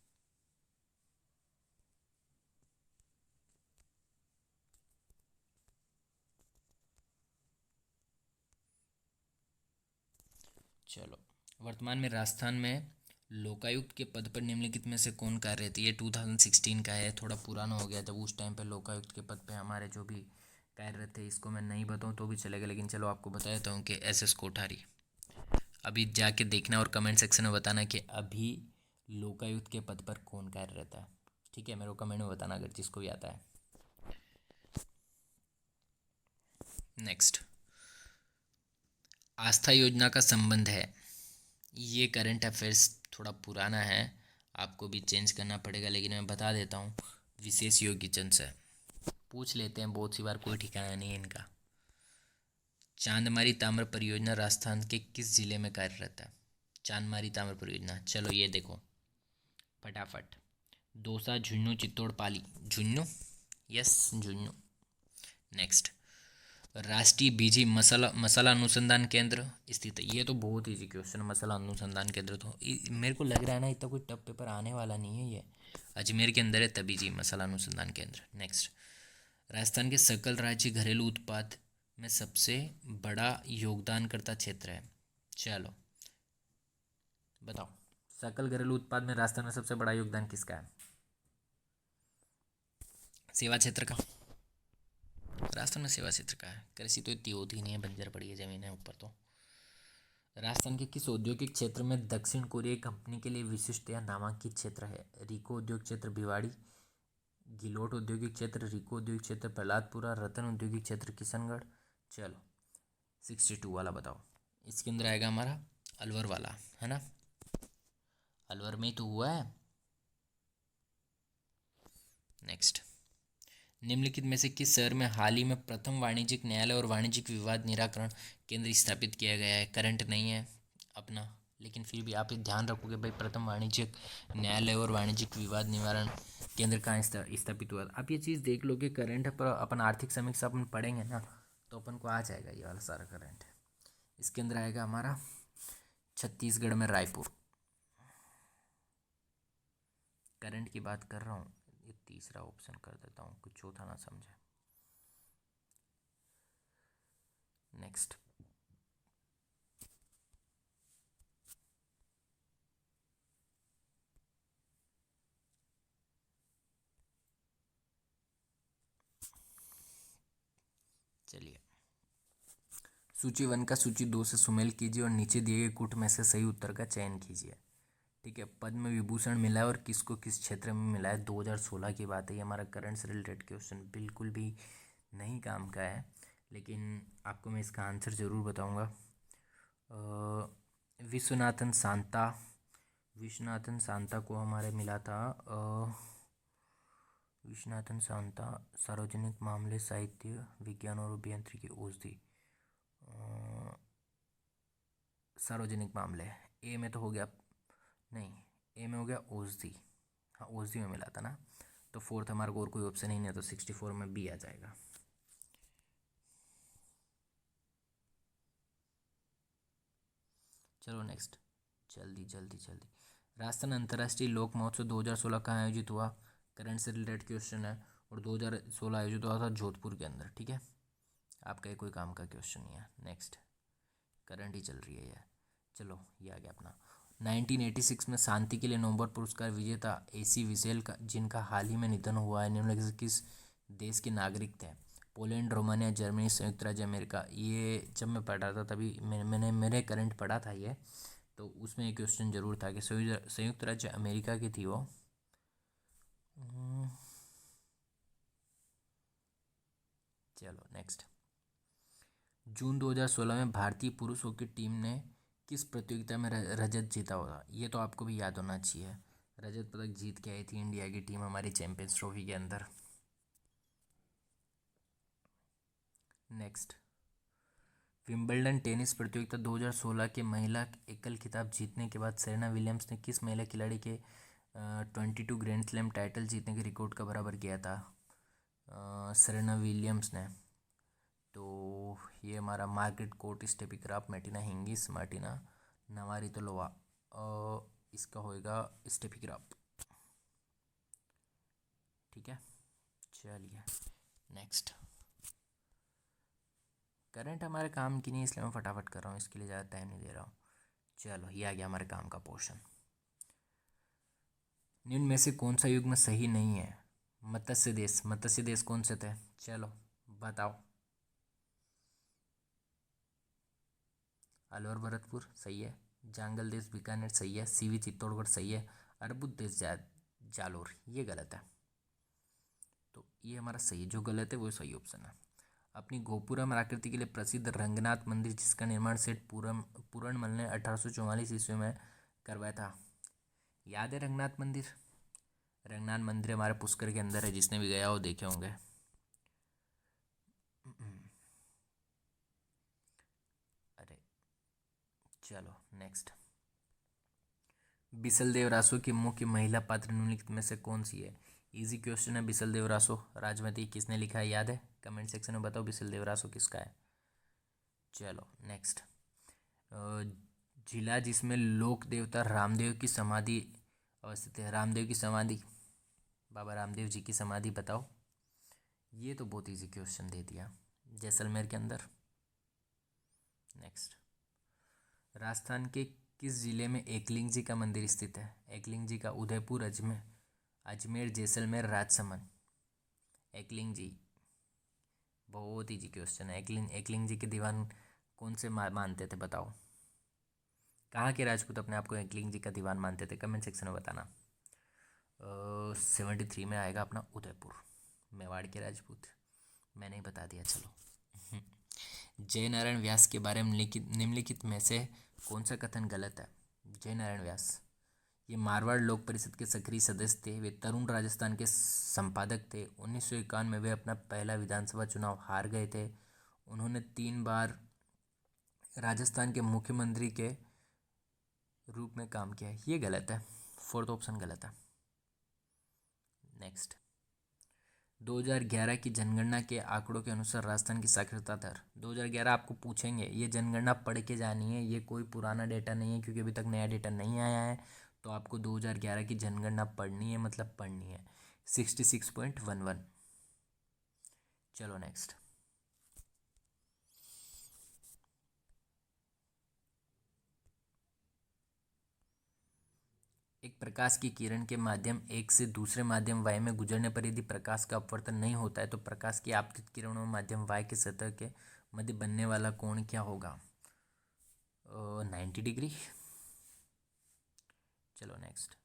चलो, वर्तमान में राजस्थान में लोकायुक्त के पद पर निम्नलिखित में से कौन कार्यरत है? ये 2016 का है, थोड़ा पुराना हो गया। जब उस टाइम पे लोकायुक्त के पद पे हमारे जो भी कार्यरत थे, इसको मैं नहीं बताऊँ तो भी चलेगा, लेकिन चलो आपको बता देता हूँ कि SS कोठारी। अभी जाके देखना और कमेंट सेक्शन में बताना कि अभी लोकायुक्त के पद पर कौन कार्यरत है। ठीक है, मेरे को कमेंट में बताना अगर जिसको भी आता है। नेक्स्ट, आस्था योजना का संबंध है, ये करंट अफेयर्स थोड़ा पुराना है, आपको भी चेंज करना पड़ेगा, लेकिन मैं बता देता हूँ। विशेष योग्यजन से पूछ लेते हैं बहुत सी बार, कोई ठिकाना नहीं है इनका। चांदमारी ताम्र परियोजना राजस्थान के किस जिले में कार्यरत है? चांदमारी ताम्र परियोजना, चलो ये देखो फटाफट। दौसा, झुंझुनू, चित्तौड़, पाली। झुंझुनू, यस झुंझुनू। नेक्स्ट, राष्ट्रीय बीजी मसाला मसाला अनुसंधान केंद्र स्थित है। ये तो बहुत ईजी क्वेश्चन, मसाला अनुसंधान केंद्र तो मेरे को लग रहा है ना इतना कोई टफ पेपर आने वाला नहीं है। ये अजमेर के अंदर है तभी जी मसाला अनुसंधान केंद्र। नेक्स्ट, राजस्थान के सकल राज्य घरेलू उत्पाद में सबसे बड़ा योगदानकर्ता क्षेत्र है? चलो बताओ, सकल घरेलू उत्पाद में राजस्थान में सबसे बड़ा योगदान किसका है? सेवा क्षेत्र का। राजस्थान में सेवा क्षेत्र का है, कृषि तो इतनी होती नहीं है, बंजर पड़ी है जमीन है ऊपर तो। राजस्थान के किस औद्योगिक क्षेत्र में दक्षिण कोरियाई कंपनी के लिए विशिष्ट या नामांकित क्षेत्र है? रिको उद्योग क्षेत्र भिवाड़ी, गिलोट औद्योगिक क्षेत्र, रिको औद्योगिक क्षेत्र प्रहलादपुरा, रतन औद्योगिक क्षेत्र किशनगढ़। चलो 62 वाला बताओ। इसके अंदर आएगा हमारा अलवर वाला, है ना? अलवर में ही तो हुआ है। नेक्स्ट, निम्नलिखित में से किस शहर में हाल ही में प्रथम वाणिज्यिक न्यायालय और वाणिज्यिक विवाद निराकरण केंद्र स्थापित किया गया है? करंट नहीं है अपना, लेकिन फिर भी आप ध्यान रखोगे भाई, प्रथम वाणिज्यिक न्यायालय और वाणिज्यिक विवाद निवारण केंद्र कहाँ स्थापित हुआ? आप ये चीज़ देख लो कि करंट पर अपन आर्थिक समीक्षा अपन पढ़ेंगे ना, तो अपन को आ जाएगा ये वाला सारा करंट। इसके अंदर आएगा हमारा छत्तीसगढ़ में रायपुर। करंट की बात कर रहा हूँ, ये तीसरा ऑप्शन कर देता हूँ, कुछ चौथा ना समझे। नेक्स्ट, चलिए सूची 1 का सूची 2 से सुमेल कीजिए और नीचे दिए गए कूट में से सही उत्तर का चयन कीजिए। ठीक है, पद्म विभूषण मिला है और किसको किस क्षेत्र में मिला है? 2016 की बात है, ये हमारा करंट से रिलेटेड क्वेश्चन बिल्कुल भी नहीं काम का है, लेकिन आपको मैं इसका आंसर ज़रूर बताऊंगा। विश्वनाथन शांता, विश्वनाथन शांता को हमारे मिला था विश्वनाथन शांता सार्वजनिक मामले, साहित्य, विज्ञान और अभियांत्रिकी, औषधि, सार्वजनिक मामले। ए में तो हो गया, नहीं ए में हो गया औषधि, हाँ औषधि में मिला था ना, तो फोर्थ हमारे को और कोई ऑप्शन ही नहीं है, तो 64 में बी आ जाएगा। चलो नेक्स्ट, जल्दी जल्दी जल्दी। राजस्थान अंतर्राष्ट्रीय लोक महोत्सव 2016 कहाँ आयोजित हुआ? करंट से रिलेटेड क्वेश्चन है, और 2016 आयोजित हुआ था जोधपुर के अंदर। ठीक है, आपका ये कोई काम का क्वेश्चन नहीं है। नेक्स्ट, करंट ही चल रही है ये। चलो ये आ गया अपना। 1986 में शांति के लिए नोबेल पुरस्कार विजेता AC विसेल का, जिनका हाल ही में निधन हुआ है, निम्नलिखित से किस देश के नागरिक थे? पोलैंड, रोमानिया, जर्मनी, संयुक्त राज्य अमेरिका। ये जब मैं पढ़ रहा था तभी मैंने मेरे करंट पढ़ा था ये, तो उसमें एक क्वेश्चन जरूर था कि संयुक्त राज्य अमेरिका की थी वो। चलो नेक्स्ट, जून 2016 में भारतीय पुरुष हॉकी टीम ने किस प्रतियोगिता में रजत जीता होगा? ये तो आपको भी याद होना चाहिए। रजत पदक जीत के आई थी इंडिया की टीम हमारी चैंपियंस ट्रॉफी के अंदर। नेक्स्ट, विंबलडन टेनिस प्रतियोगिता 2016 के महिला एकल खिताब जीतने के बाद सेरेना विलियम्स ने किस महिला खिलाड़ी के 22 ग्रैंड स्लैम टाइटल जीतने के रिकॉर्ड का बराबर किया था? सेरेना विलियम्स ने। तो ये हमारा Margaret Court, Steffi Graf, Martina Hingis, Martina Navratilova. इसका होएगा स्टेफी ग्राफ। ठीक है, चलिए नेक्स्ट। करंट हमारे काम की नहीं, इसलिए मैं फटाफट कर रहा हूँ, इसके लिए ज़्यादा टाइम नहीं दे रहा हूँ। चलो, ये आ गया हमारे काम का पोर्शन। निम्न में से कौन सा युग्म सही नहीं है? मत्स्य देश। मत्स्य देश कौन से थे? चलो बताओ। अलवर भरतपुर सही है। जांगल देश बीकानेर सही है। सीवी चित्तौड़गढ़ सही है। अर्बुद देश जालोर ये गलत है। तो ये हमारा सही, जो गलत है वो सही ऑप्शन है। अपनी गोपुरम आकृति के लिए प्रसिद्ध रंगनाथ मंदिर, जिसका निर्माण सेठ पूरणमल ने 1844 ईस्वी में करवाया था, याद है रंगनाथ मंदिर? रंगनाथ मंदिर हमारे पुष्कर के अंदर है, जिसने भी गया हो देखे होंगे। अरे चलो नेक्स्ट। बिसल देव रासो की मुख्य महिला पात्र निम्नलिखित में से कौन सी है? इजी क्वेश्चन है। बिसल देव रासो राजमती किसने लिखा है, याद है? कमेंट सेक्शन में बताओ बिसल देव रासो किसका है। चलो नेक्स्ट। जिला जिसमें लोक देवता रामदेव की समाधि अवस्थित है। रामदेव की समाधि, बाबा रामदेव जी की समाधि बताओ। ये तो बहुत इजी क्वेश्चन दे दिया, जैसलमेर के अंदर। नेक्स्ट, राजस्थान के किस जिले में एकलिंग जी का मंदिर स्थित है? एकलिंग जी का उदयपुर, अजमेर, अजमेर, जैसलमेर, राजसमंद। एकलिंग जी बहुत इजी क्वेश्चन है। एकलिंग जी के दीवान कौन से मानते थे बताओ? कहाँ के राजपूत अपने आप को एकलिंग जी का दीवान मानते थे? कमेंट सेक्शन में बताना। 73 में आएगा अपना उदयपुर, मेवाड़ के राजपूत। मैंने ही बता दिया। चलो जय नारायण व्यास के बारे में निम्नलिखित में से कौन सा कथन गलत है? जय नारायण व्यास ये मारवाड़ लोक परिषद के सक्रिय सदस्य थे। वे तरुण राजस्थान के संपादक थे। 1951 में वे अपना पहला विधानसभा चुनाव हार गए थे। उन्होंने 3 बार राजस्थान के मुख्यमंत्री के रूप में काम किया है। ये गलत है, फोर्थ ऑप्शन गलत है। नेक्स्ट, 2011 की जनगणना के आंकड़ों के अनुसार राजस्थान की साक्षरता दर 2011 आपको पूछेंगे, ये जनगणना पढ़ के जानी है, ये कोई पुराना डेटा नहीं है, क्योंकि अभी तक नया डेटा नहीं आया है। तो आपको 2011 की जनगणना पढ़नी है, मतलब पढ़नी है। 66.11। चलो नेक्स्ट। एक प्रकाश की किरण के माध्यम एक से दूसरे माध्यम वाय में गुजरने पर यदि प्रकाश का अपवर्तन नहीं होता है तो प्रकाश की आपतित किरणों में माध्यम वाय के सतह के मध्य बनने वाला कोण क्या होगा? 90 डिग्री। चलो नेक्स्ट।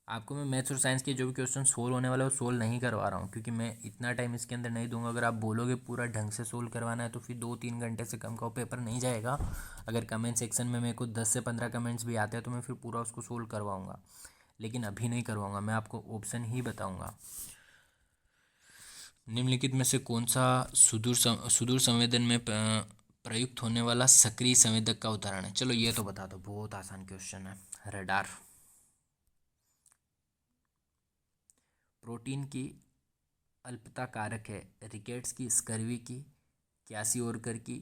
आपको मैं मैथ्स और साइंस के जो भी क्वेश्चन सोल्व होने वाला है वो सोल्व नहीं करवा रहा हूँ, क्योंकि मैं इतना टाइम इसके अंदर नहीं दूंगा। अगर आप बोलोगे पूरा ढंग से सोल्व करवाना है तो फिर 2-3 घंटे से कम का वो पेपर नहीं जाएगा। अगर कमेंट सेक्शन में मेरे को 10 से 15 कमेंट्स भी आते हैं तो मैं फिर पूरा उसको सोल्व करवाऊँगा, लेकिन अभी नहीं करवाऊँगा। मैं आपको ऑप्शन ही बताऊँगा। निम्नलिखित में से कौन सा सुदूर संवेदन में प्रयुक्त होने वाला सक्रिय संवेदक का उदाहरण है? चलो ये तो बता दो, बहुत आसान क्वेश्चन है। रडार। प्रोटीन की अल्पता कारक है रिकेट्स की, स्कर्वी की, क्यासीओरकर की,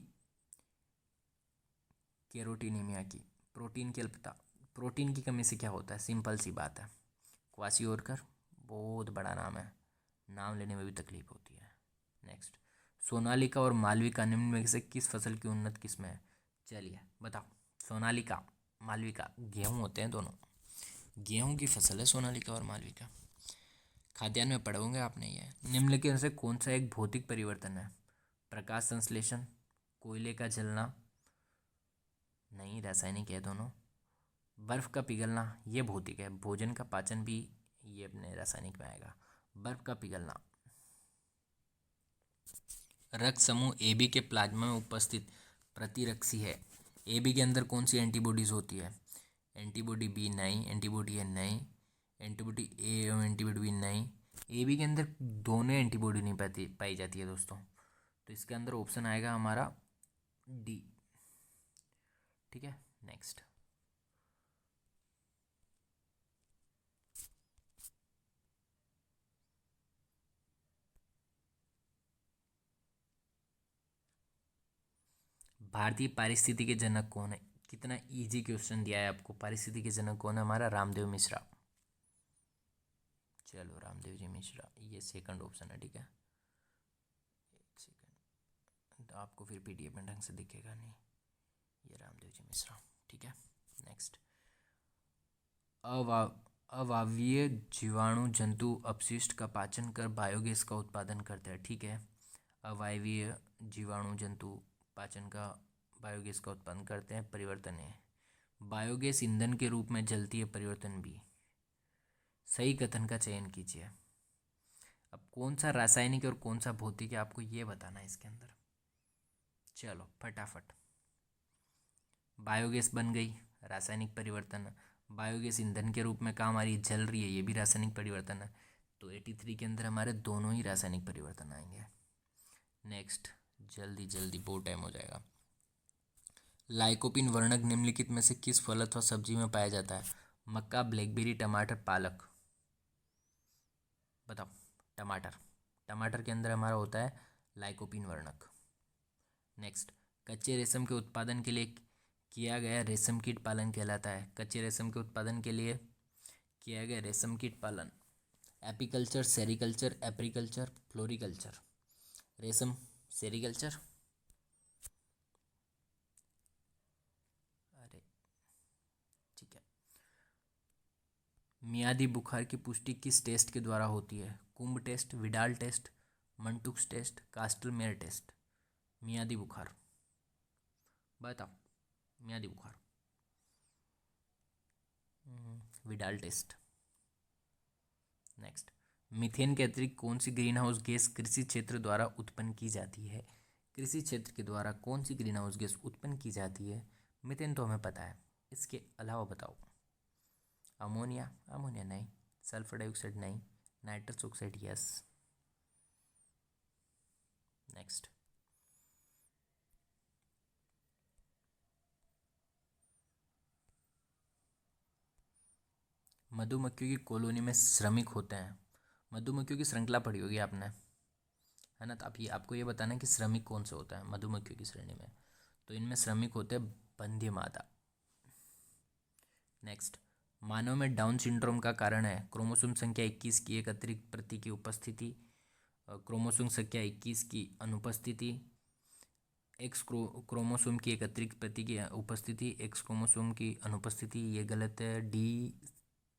केरोटिनीमिया की। प्रोटीन की अल्पता, प्रोटीन की कमी से क्या होता है? सिंपल सी बात है, क्वासिओरकर। बहुत बड़ा नाम है, नाम लेने में भी तकलीफ होती है। नेक्स्ट, सोनालिका और मालविका निम्न में से किस फसल की उन्नत किस्म है? चलिए बताओ। सोनालिका, मालविका गेहूँ होते हैं दोनों, गेहूँ की फसल है सोनालिका और मालविका। खाद्यान्न में पढ़े होंगे आपने ये। निम्नलिखित से कौन सा एक भौतिक परिवर्तन है? प्रकाश संश्लेषण, कोयले का जलना, नहीं रासायनिक है दोनों। बर्फ़ का पिघलना, ये भौतिक है। भोजन का पाचन भी ये अपने रासायनिक में आएगा। बर्फ़ का पिघलना। रक्त समूह ए बी के प्लाज्मा में उपस्थित प्रतिरक्षी है। ए बी के अंदर कौन सी एंटीबॉडीज़ होती है? एंटीबॉडी बी नहीं, एंटीबॉडी ए नहीं, एंटीबॉडी ए और एंटीबॉडी बी नहीं। ए बी के अंदर दोनों एंटीबॉडी नहीं पाई जाती है दोस्तों, तो इसके अंदर ऑप्शन आएगा हमारा डी। ठीक है, नेक्स्ट। भारतीय पारिस्थितिकी के जनक कौन है? कितना इजी क्वेश्चन दिया है आपको। पारिस्थितिकी के जनक कौन है? हमारा रामदेव मिश्रा। चलो, रामदेव जी मिश्रा, ये सेकंड ऑप्शन है। ठीक है, एक सेकंड, तो आपको फिर पीडीएफ में ढंग से दिखेगा नहीं। ये रामदेव जी मिश्रा। ठीक है, नेक्स्ट। अवायवीय जीवाणु जंतु अपशिष्ट का पाचन कर बायोगैस का उत्पादन करते हैं। ठीक है, अवायवीय जीवाणु जंतु पाचन का बायोगैस का उत्पादन करते हैं। परिवर्तन है, बायोगैस ईंधन के रूप में जलती है। परिवर्तन भी। सही कथन का चयन कीजिए। अब कौन सा रासायनिक और कौन सा भौतिक है, आपको ये बताना है इसके अंदर। चलो फटाफट। बायोगैस बन गई, रासायनिक परिवर्तन। बायोगैस ईंधन के रूप में काम आ रही है, जल रही है, ये भी रासायनिक परिवर्तन है। तो 83 के अंदर हमारे दोनों ही रासायनिक परिवर्तन आएंगे। नेक्स्ट, जल्दी जल्दी, बहुत टाइम हो जाएगा। लाइकोपिन वर्णक निम्नलिखित में से किस फल अथवा सब्जी में पाया जाता है? मक्का, ब्लैकबेरी, टमाटर, पालक। बताओ। टमाटर। टमाटर के अंदर हमारा होता है लाइकोपिन वर्णक। नेक्स्ट, कच्चे रेशम के उत्पादन के लिए किया गया रेशम कीट पालन कहलाता है। कच्चे रेशम के उत्पादन के लिए किया गया रेशम कीट पालन। Apiculture, sericulture, agriculture, floriculture. रेशम सेरीकल्चर। अरे ठीक है। मियादी बुखार की पुष्टि किस टेस्ट के द्वारा होती है? Coombs test, Widal test, Mantoux test, Kastle Meyer test. मियादी बुखार, बताओ। मियादी बुखार, विडाल टेस्ट। नेक्स्ट, मीथेन के अतिरिक्त कौन सी ग्रीन हाउस गैस कृषि क्षेत्र द्वारा उत्पन्न की जाती है? कृषि क्षेत्र के द्वारा कौन सी ग्रीन हाउस गैस उत्पन्न की जाती है? मीथेन तो हमें पता है, इसके अलावा बताओ। अमोनिया, अमोनिया नहीं। सल्फर डाइऑक्साइड नहीं। Nitrous oxide yes. नेक्स्ट, मधुमक्खियों की कॉलोनी में श्रमिक होते हैं। मधुमक्खियों की श्रृंखला पढ़ी होगी आपने, है ना? तो आप ये, आपको ये बताना है कि श्रमिक कौन सा होता है मधुमक्खियों की श्रेणी में। तो इनमें श्रमिक होते हैं बंध्य मादा। नेक्स्ट, मानव में डाउन सिंड्रोम का कारण है क्रोमोसोम संख्या 21 की एक अतिरिक्त प्रति की उपस्थिति, क्रोमोसोम संख्या 21 की अनुपस्थिति, एक्स क्रोमोसोम की एक अतिरिक्त प्रति की उपस्थिति, एक्स क्रोमोसोम की अनुपस्थिति। ये गलत है। डी,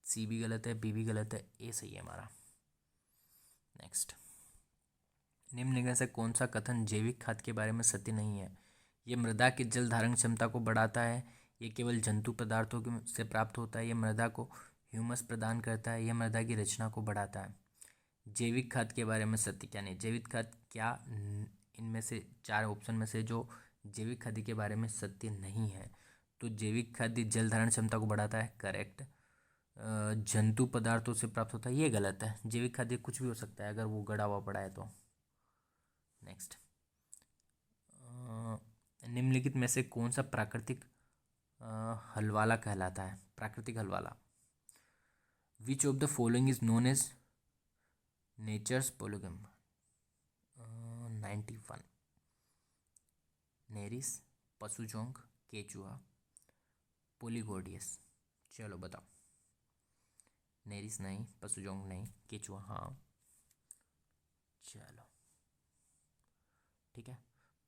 सी भी गलत है, बी भी गलत है, ए सही है हमारा। नेक्स्ट, निम्नलिखित से कौन सा कथन जैविक खाद के बारे में सत्य नहीं है? ये मृदा की जल धारण क्षमता को बढ़ाता है, ये केवल जंतु पदार्थों से प्राप्त होता है, ये मृदा को ह्यूमस प्रदान करता है, यह मृदा की रचना को बढ़ाता है। जैविक खाद के बारे में सत्य क्या नहीं? जैविक खाद क्या, इनमें से चार ऑप्शन में से जो जैविक खाद के बारे में सत्य नहीं है, तो जैविक खाद्य जल धारण क्षमता को बढ़ाता है, करेक्ट। जंतु पदार्थों से प्राप्त होता है, ये गलत है। जैविक खाद्य कुछ भी हो सकता है अगर वो गड़ा हुआ पड़ा है तो। नेक्स्ट, निम्नलिखित में से कौन सा प्राकृतिक हलवाला कहलाता है? प्राकृतिक हलवाला। Which of the following is known as nature's plough? 91। Nereis, पशुजोंक, केचुआ, पोलीगोडियस। चलो बताओ। नेरिस नहीं, पशुजोंक नहीं, केचुआ हाँ। चलो ठीक है।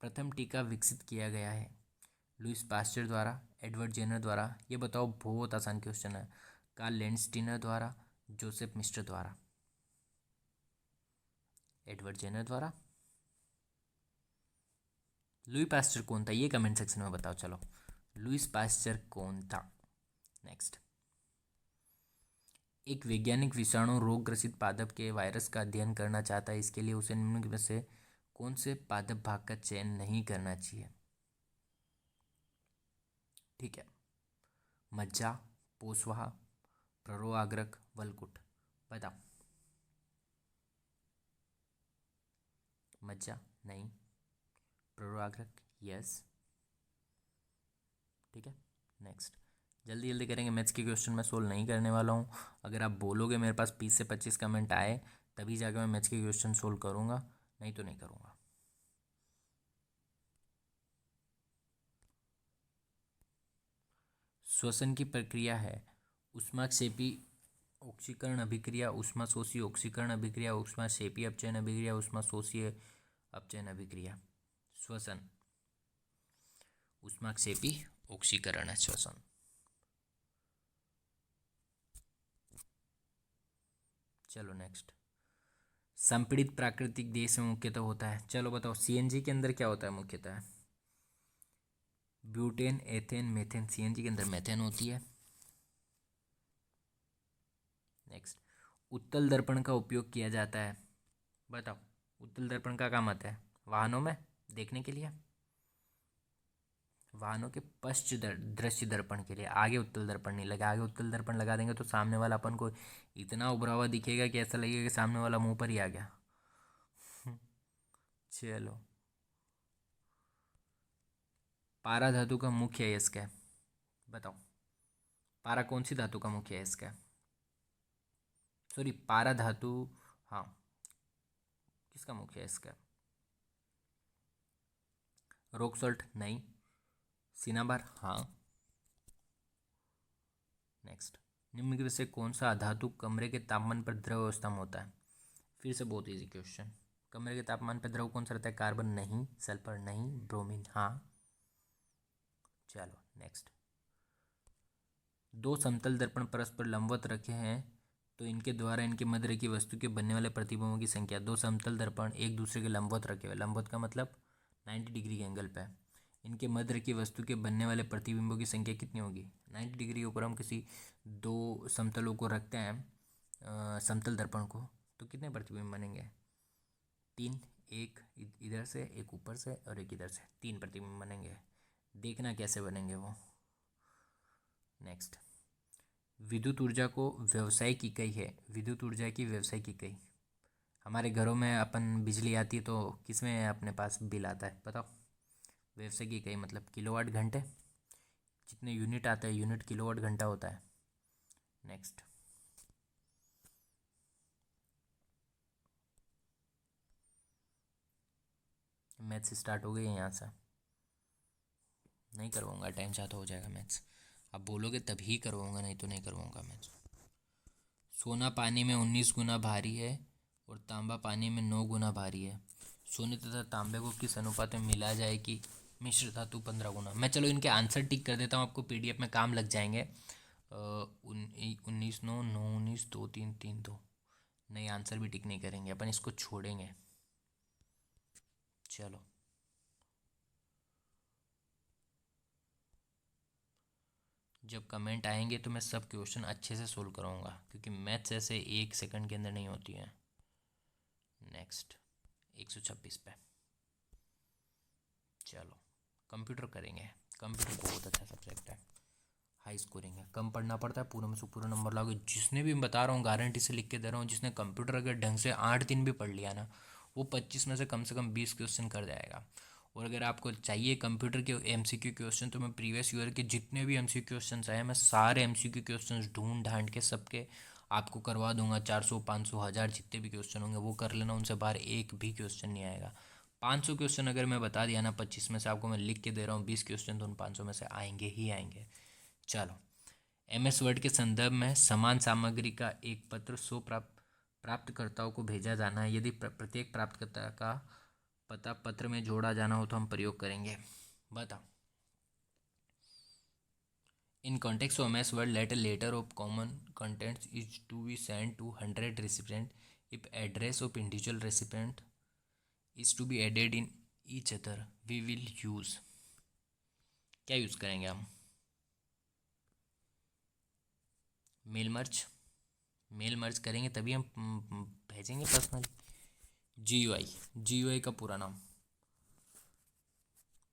प्रथम टीका विकसित किया गया है लुईस पास्चर द्वारा, एडवर्ड जेनर द्वारा। ये बताओ, बहुत आसान क्वेश्चन है। कार्ल लैंडस्टीनर द्वारा, जोसेफ मिस्टर द्वारा। एडवर्ड जेनर द्वारा। लुई पास्चर कौन था, ये कमेंट सेक्शन में बताओ। चलो, लुईस पास्चर कौन था? नेक्स्ट, एक वैज्ञानिक विषाणु रोग ग्रसित पादप के वायरस का अध्ययन करना चाहता है, इसके लिए उसे निम्न में से कौन से पादप भाग का चयन नहीं करना चाहिए? ठीक है, मज्जा, पोषवाह, प्ररोआग्रक, वलकुट। बताओ। मज्जा नहीं, प्ररोआग्रक यस। ठीक है, नेक्स्ट। जल्दी जल्दी करेंगे, मैथ्स के क्वेश्चन मैं सोल्व नहीं करने वाला हूँ। अगर आप बोलोगे मेरे पास 20 से 25 कमेंट आए तभी जाकर मैं मैथ्स के क्वेश्चन सोल्व करूँगा, नहीं तो नहीं करूँगा। श्वसन की प्रक्रिया है ऊष्माक्षेपी ऑक्सीकरण अभिक्रिया, ऊष्माशोषी ऑक्सीकरण अभिक्रिया, ऊष्माक्षेपी अपचयन अभिक्रिया, ऊष्माशोषी अपचयन अभिक्रिया। श्वसन ऊष्माक्षेपी ऑक्सीकरण है श्वसन। चलो नेक्स्ट। संपीड़ित प्राकृतिक गैस में मुख्यतः होता है, चलो बताओ सीएनजी के अंदर क्या होता है मुख्यतः? Butane, ethane, methane. सीएनजी के अंदर मेथेन होती है। नेक्स्ट। उत्तल दर्पण का उपयोग किया जाता है, बताओ उत्तल दर्पण का काम आता है वाहनों में देखने के लिए, वाहनों के पश्च दृश्य दर्पण के लिए। आगे उत्तल दर्पण नहीं लगा, आगे उत्तल दर्पण लगा देंगे तो सामने वाला अपन को इतना उभरा हुआ दिखेगा कि ऐसा लगेगा कि सामने वाला मुंह पर ही आ गया। चलो, पारा धातु का मुख्य अयस्क है, बताओ पारा कौन सी धातु का मुख्य अयस्क है? सॉरी, पारा धातु, हाँ, किसका मुख्य अयस्क है? रॉक सॉल्ट नहीं, सिनाबार हाँ। नेक्स्ट। निम्न में से कौन सा अधातु कमरे के तापमान पर द्रव अवस्था में होता है? फिर से बहुत इजी क्वेश्चन। कमरे के तापमान पर द्रव कौन सा रहता है? कार्बन नहीं, सल्फर नहीं, ब्रोमीन हाँ। चलो नेक्स्ट। दो समतल दर्पण परस्पर लंबवत रखे हैं तो इनके द्वारा इनके मध्य की वस्तु के बनने वाले प्रतिबिंबों की संख्या। दो समतल दर्पण एक दूसरे के लंबवत रखे हुए, लंबवत का मतलब 90 डिग्री के एंगल पे, इनके मध्य की वस्तु के बनने वाले प्रतिबिंबों की संख्या कितनी होगी? 90 डिग्री के ऊपर हम किसी दो समतलों को रखते हैं, समतल दर्पण को, तो कितने प्रतिबिंब बनेंगे? 3। एक इधर से, एक ऊपर से और एक इधर से, 3 प्रतिबिंब बनेंगे। देखना कैसे बनेंगे वो। नेक्स्ट। विद्युत ऊर्जा को व्यावसायिक इकाई है, विद्युत ऊर्जा की व्यावसायिक इकाई। हमारे घरों में अपन बिजली आती है तो किसमें अपने पास बिल आता है बताओ? व्यावसायिक इकाई मतलब किलोवाट घंटे, जितने यूनिट आता है यूनिट किलोवाट घंटा होता है। नेक्स्ट। मैथ्स स्टार्ट हो गई है यहाँ से, नहीं करवाऊँगा, टाइम ज़्यादा हो जाएगा मैथ्स। आप बोलोगे तभी करवाऊँगा, नहीं तो नहीं करवाऊँगा मैथ्स। सोना पानी में 19 गुना भारी है और तांबा पानी में 9 गुना भारी है। सोने तथा तांबे को किस अनुपात में मिला जाए कि मिश्र धातु 15 गुना? मैं चलो इनके आंसर टिक कर देता हूँ, आपको पीडीएफ में काम लग जाएंगे। 19 9 9 19 2 3 3 2। नहीं, आंसर भी टिक नहीं करेंगे अपन, इसको छोड़ेंगे। चलो, जब कमेंट आएंगे तो मैं सब क्वेश्चन अच्छे से सोल्व कराऊंगा क्योंकि मैथ्स ऐसे 1 सेकंड के अंदर नहीं होती है। नेक्स्ट। 126 पे। चलो, कंप्यूटर करेंगे। कंप्यूटर बहुत अच्छा सब्जेक्ट है, हाई स्कोरिंग है, कम पढ़ना पड़ता है, पूरे में से पूरा नंबर लाओगे। जिसने भी बता रहा हूँ, गारंटी से लिख के दे रहा हूँ, जिसने कंप्यूटर अगर ढंग से 8 दिन भी पढ़ लिया ना, वो 25 में से कम 20 क्वेश्चन कर जाएगा। और अगर आपको चाहिए कंप्यूटर के एमसीक्यू क्वेश्चन तो मैं प्रीवियस ईयर के जितने भी एमसीक्यू क्वेश्चन आए मैं सारे एमसीक्यू क्वेश्चन ढूंढ ढांड के सबके आपको करवा दूंगा। 400 500 1000 जितने भी क्वेश्चन होंगे वो कर लेना, उनसे बाहर एक भी क्वेश्चन नहीं आएगा। 500 क्वेश्चन अगर मैं बता दिया ना, 25 में से आपको मैं लिख के दे रहा हूँ 20 क्वेश्चन तो उन 500 में से आएंगे ही आएंगे। चलो, एमएस वर्ड के संदर्भ में समान सामग्री का एक पत्र 100 प्राप्तकर्ताओं को भेजा जाना है। यदि प्रत्येक प्राप्तकर्ता का पता पत्र में जोड़ा जाना हो तो हम प्रयोग करेंगे, बताओ। In context of MS Word letter of common contents is to be send to 100 recipient if address of individual recipient is to be added in each other we will use. क्या यूज़ करेंगे हम? Mail merge. Mail merge करेंगे तभी हम भेजेंगे personally. GUI का पूरा नाम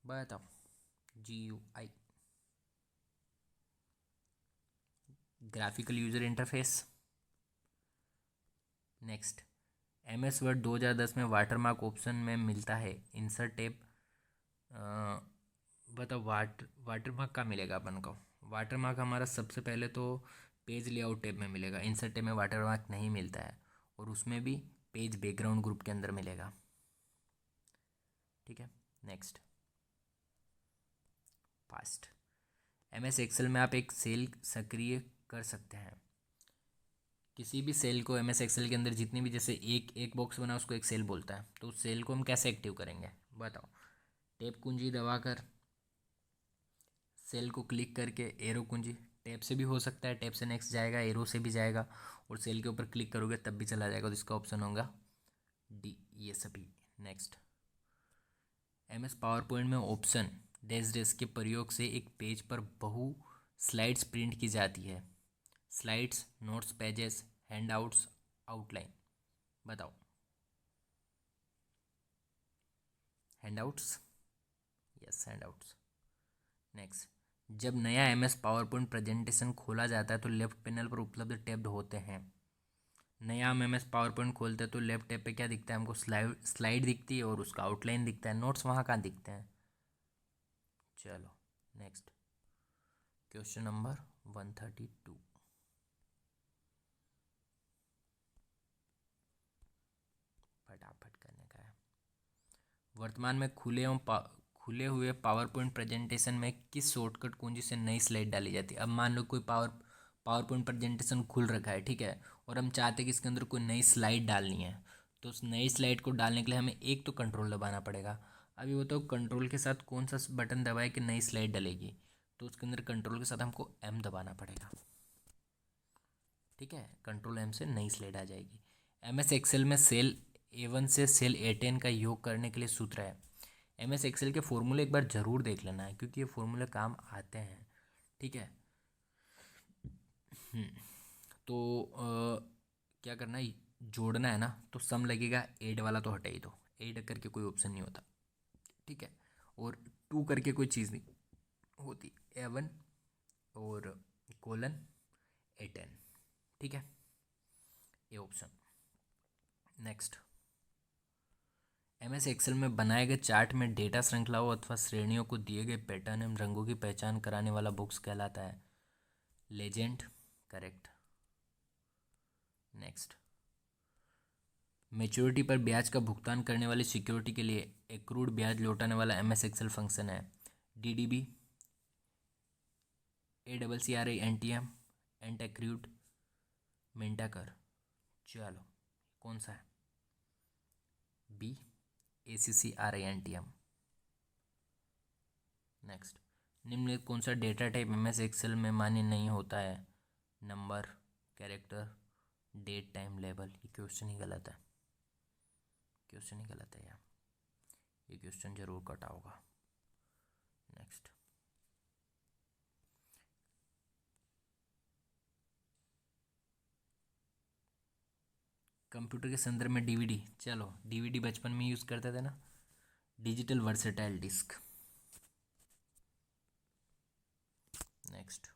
बताओ। GUI, graphical user interface. Next, MS word 2010 में वाटरमार्क ऑप्शन में मिलता है इंसर्ट टैब। बताओ वाटरमार्क कहाँ मिलेगा अपन को? वाटरमार्क हमारा सबसे पहले तो पेज लेआउट टैब में मिलेगा। इंसर्ट टैब में वाटरमार्क नहीं मिलता है, और उसमें भी पेज बैकग्राउंड ग्रुप के अंदर मिलेगा। ठीक है, नेक्स्ट, पास्ट। MS एक्सेल में आप एक सेल सक्रिय कर सकते हैं। किसी भी सेल को MS एक्सेल के अंदर जितनी भी, जैसे एक एक बॉक्स बना उसको एक सेल बोलता है, तो उस सेल को हम कैसे एक्टिव करेंगे बताओ? टैब कुंजी दबाकर, सेल को क्लिक करके, एरो कुंजी, टैब से भी हो सकता है, टैब से नेक्स्ट जाएगा, एरो से भी जाएगा, और सेल के ऊपर क्लिक करोगे तब भी चला जाएगा, तो इसका ऑप्शन होगा डी, ये सभी। नेक्स्ट, MS पावर पॉइंट में ऑप्शन डैश डैश के प्रयोग से एक पेज पर बहु स्लाइड्स प्रिंट की जाती है। Slides, notes, pages, handouts, outline. बताओ। Handouts, yes handouts. नेक्स्ट, जब नया MS पावर पॉइंट प्रेजेंटेशन खोला जाता है तो लेफ्ट पैनल पर उपलब्ध टैब होते हैं। नया हम MS पावर पॉइंट खोलते हैं तो लेफ्ट टैब पे क्या दिखता है हमको? स्लाइड दिखती है और उसका आउटलाइन दिखता है। नोट्स वहाँ कहाँ दिखते हैं? चलो नेक्स्ट, क्वेश्चन नंबर 132। फटाफट करने का है। वर्तमान में खुले हुए पावर पॉइंट प्रेजेंटेशन में किस शॉर्टकट कुंजी से नई स्लाइड डाली जाती है? अब मान लो कोई पावर पॉइंट प्रेजेंटेशन खुल रखा है, ठीक है, और हम चाहते हैं कि इसके अंदर कोई नई स्लाइड डालनी है, तो उस नई स्लाइड को डालने के लिए हमें एक तो कंट्रोल दबाना पड़ेगा। अभी वो तो कंट्रोल के साथ कौन सा बटन दबाए कि नई स्लाइड डलेगी? तो उसके अंदर कंट्रोल के साथ हमको M दबाना पड़ेगा। ठीक है, कंट्रोल M से नई स्लाइड आ जाएगी। MS एक्सेल में सेल A1 से सेल A10 का योग करने के लिए सूत्र है। MS एक्सेल के फॉर्मूले एक बार ज़रूर देख लेना है, क्योंकि ये फॉर्मूले काम आते हैं। ठीक है, तो क्या करना है, जोड़ना है ना, तो सम लगेगा, एड वाला तो हटा ही दो, एड करके कोई ऑप्शन नहीं होता। ठीक है, और टू करके कोई चीज़ नहीं होती, A1 और कोलन A10। ठीक है, ये ऑप्शन। नेक्स्ट, MS एक्सेल में बनाए गए चार्ट में डेटा श्रृंखलाओं अथवा श्रेणियों को दिए गए पैटर्न एवं रंगों की पहचान कराने वाला बॉक्स कहलाता है लेजेंड। करेक्ट। नेक्स्ट, मैच्योरिटी पर ब्याज का भुगतान करने वाली सिक्योरिटी के लिए एक्रूड ब्याज लौटाने वाला MS एक्सेल फंक्शन है DDB, ACCRANTM, एंट एक्रूड, मेंटाकर। चलो कौन सा है? B, ACCRANTM। नेक्स्ट, निम्नलिखित कौन सा डेटा टाइप MS एक्सेल में मान्य नहीं होता है? Number, character, date, time, label. ये क्वेश्चन ही गलत है, क्वेश्चन ही गलत है यार, ये क्वेश्चन जरूर कटा होगा। नेक्स्ट, कंप्यूटर के संदर्भ में DVD। चलो DVD बचपन में यूज़ करते थे ना, डिजिटल वर्सेटाइल डिस्क। नेक्स्ट,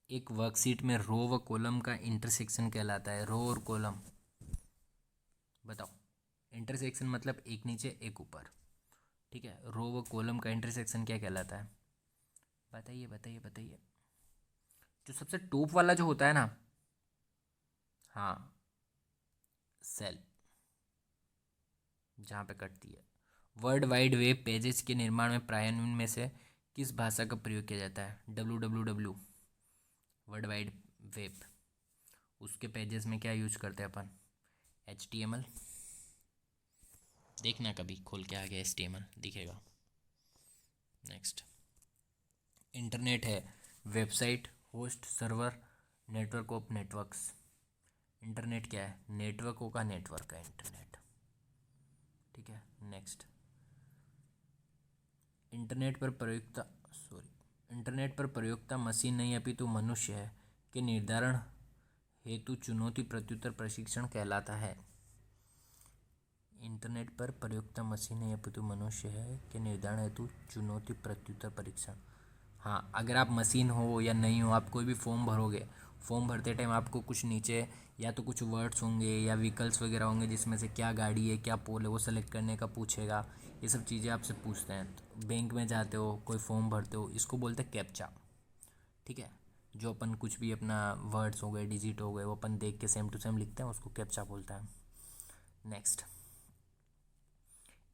एक वर्कशीट में रो व कॉलम का इंटरसेक्शन कहलाता है। रो और कॉलम बताओ। इंटरसेक्शन मतलब एक नीचे एक ऊपर। ठीक है, रो व कॉलम का इंटरसेक्शन क्या कहलाता है? बताइए बताइए बताइए। जो सबसे टॉप वाला जो होता है ना, हाँ, सेल, जहाँ पे कटती है। वर्ल्ड वाइड वेब पेजेस के निर्माण में प्राय निम्न में से किस भाषा का प्रयोग किया जाता है? WWW, वर्ल्ड वाइड वेब, उसके पेजेस में क्या यूज करते हैं अपन? HTML। देखना कभी खोल के आगे HTML दिखेगा। नेक्स्ट, इंटरनेट है website, host, server, network of networks. Internet क्या है? नेटवर्कों का नेटवर्क है इंटरनेट। ठीक है, नेक्स्ट, इंटरनेट पर प्रयुक्त इंटरनेट पर प्रयोक्ता मशीन नहीं अपितु मनुष्य है के निर्धारण हेतु चुनौती प्रत्युत्तर परीक्षण कहलाता है। इंटरनेट पर प्रयोक्ता मशीन नहीं अपितु मनुष्य है के निर्धारण हेतु चुनौती प्रत्युत्तर परीक्षण। हाँ, अगर आप मशीन हो या नहीं हो, आप कोई भी फॉर्म भरोगे, फॉर्म भरते टाइम आपको कुछ नीचे या तो कुछ वर्ड्स होंगे या व्हीकल्स वगैरह होंगे जिसमें से क्या गाड़ी है क्या पोल है वो सेलेक्ट करने का पूछेगा। ये सब चीज़ें आपसे पूछते हैं। तो बैंक में जाते हो, कोई फॉर्म भरते हो, इसको बोलते हैं कैप्चा। ठीक है, जो अपन कुछ भी अपना वर्ड्स हो गए, डिजिट हो गए, वो अपन देख के सेम टू सेम लिखते हैं, उसको कैप्चा बोलता है। नेक्स्ट,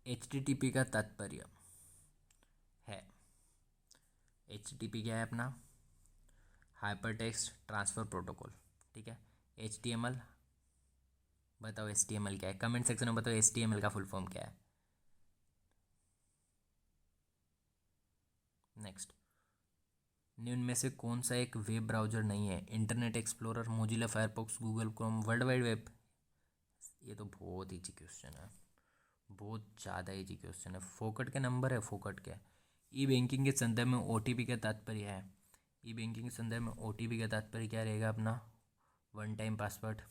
HTTP का तात्पर्य है, HTTP क्या है अपना, हाइपर टेक्स्ट ट्रांसफ़र प्रोटोकॉल। ठीक है, HTML, बताओ HTML क्या है, कमेंट सेक्शन में बताओ HTML का फुल फॉर्म क्या है। नेक्स्ट, निम्न में से कौन सा एक वेब ब्राउज़र नहीं है, internet explorer, Mozilla Firefox, Google Chrome, world wide web. ये तो बहुत ईजी क्वेश्चन है, बहुत ज़्यादा ईजी क्वेश्चन है। फोकट के नंबर है, फोकट के। ई बैंकिंग के संदर्भ में OTP का तात्पर्य है, ई बैंकिंग के संदर्भ में OTP का तात्पर्य क्या रहेगा अपना, वन टाइम पासवर्ड।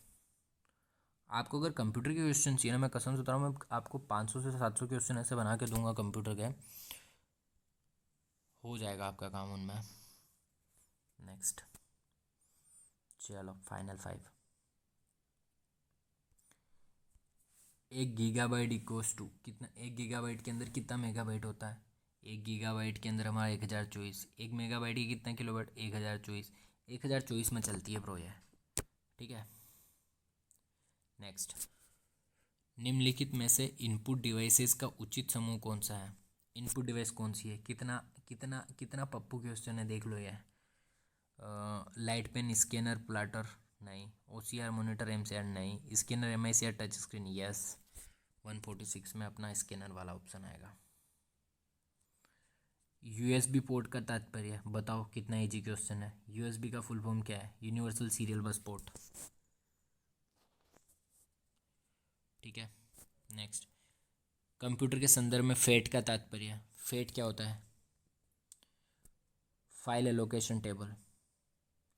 आपको अगर कंप्यूटर के क्वेश्चन चाहिए ना, मैं कसम से बता रहा हूँ, मैं आपको 500 से 700 क्वेश्चन ऐसे बना के दूंगा कंप्यूटर के, हो जाएगा आपका काम उनमें। नेक्स्ट, चलो फाइनल 5। 1 GB इक्वस टू कितना, 1 GB के अंदर कितना मेगाबाइट होता है, 1 GB के अंदर हमारा 1024, 1 MB की कितना किलोबाइट, 1024, 1024 में चलती है ब्रो ये। ठीक है, नेक्स्ट, निम्नलिखित में से इनपुट डिवाइसेस का उचित समूह कौन सा है, इनपुट डिवाइस कौन सी है, कितना कितना कितना पप्पू क्वेश्चन है देख लो ये। लाइट पेन, स्कैनर, प्लाटर नहीं, OCR मॉनिटर, MCR नहीं, scanner, MICR, touch screen yes. 146 में अपना स्कैनर वाला ऑप्शन आएगा। USB पोर्ट का तात्पर्य बताओ, कितना इजी क्वेश्चन है। USB का फुल फॉर्म क्या है, यूनिवर्सल सीरियल बस पोर्ट। ठीक है, नेक्स्ट, कंप्यूटर के संदर्भ में फेट का तात्पर्य, फेट क्या होता है, फाइल एलोकेशन टेबल।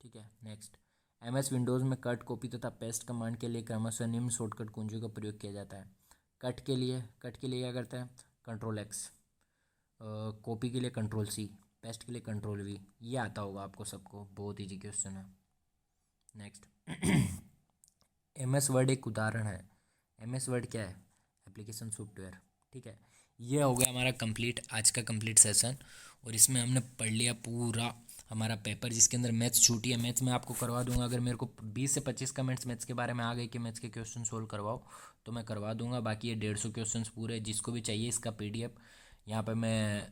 ठीक है, नेक्स्ट, MS विंडोज़ में कट, कॉपी तथा पेस्ट कमांड के लिए क्रमशः निम्न शॉर्टकट कुंजियों का प्रयोग किया जाता है। कट के लिए क्या करता है, Ctrl+X, कॉपी के लिए Ctrl+C, पेस्ट के लिए Ctrl+V। ये आता होगा आपको सबको, बहुत ईजी क्वेश्चन है। नेक्स्ट, MS वर्ड एक उदाहरण है, MS वर्ड क्या है, एप्लीकेशन सॉफ्टवेयर। ठीक है, ये हो गया हमारा कंप्लीट, आज का कंप्लीट सेशन। और इसमें हमने पढ़ लिया पूरा हमारा पेपर, जिसके अंदर मैथ्स छूटी है। मैथ्स में आपको करवा दूंगा, अगर मेरे को 20 से 25 कमेंट्स मैथ्स के बारे में आ गए कि मैथ्स के क्वेश्चन सोल्व करवाओ, तो मैं करवा दूंगा। बाकी ये 150 क्वेश्चन पूरे, जिसको भी चाहिए इसका PDF यहाँ पर मैं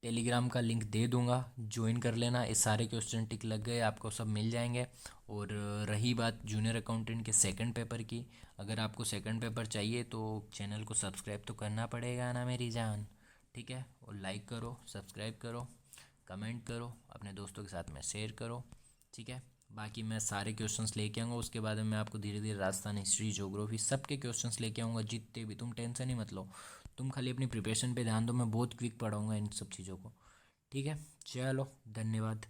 टेलीग्राम का लिंक दे दूंगा, ज्वाइन कर लेना। ये सारे क्वेश्चन टिक लग गए, आपको सब मिल जाएंगे। और रही बात जूनियर अकाउंटेंट के सेकंड पेपर की, अगर आपको सेकंड पेपर चाहिए तो चैनल को सब्सक्राइब तो करना पड़ेगा ना मेरी जान। ठीक है, और लाइक करो, सब्सक्राइब करो, कमेंट करो, अपने दोस्तों के साथ में शेयर करो। ठीक है, बाकी मैं सारे क्वेश्चंस लेके आऊँगा, उसके बाद में मैं आपको धीरे धीरे राजस्थान हिस्ट्री, ज्योग्राफी सबके क्वेश्चंस लेके आऊँगा, जितने भी। तुम टेंशन ही मत लो, तुम खाली अपनी प्रिपरेशन पे ध्यान दो, मैं बहुत क्विक पढ़ाऊँगा इन सब चीज़ों को। ठीक है, चलो धन्यवाद।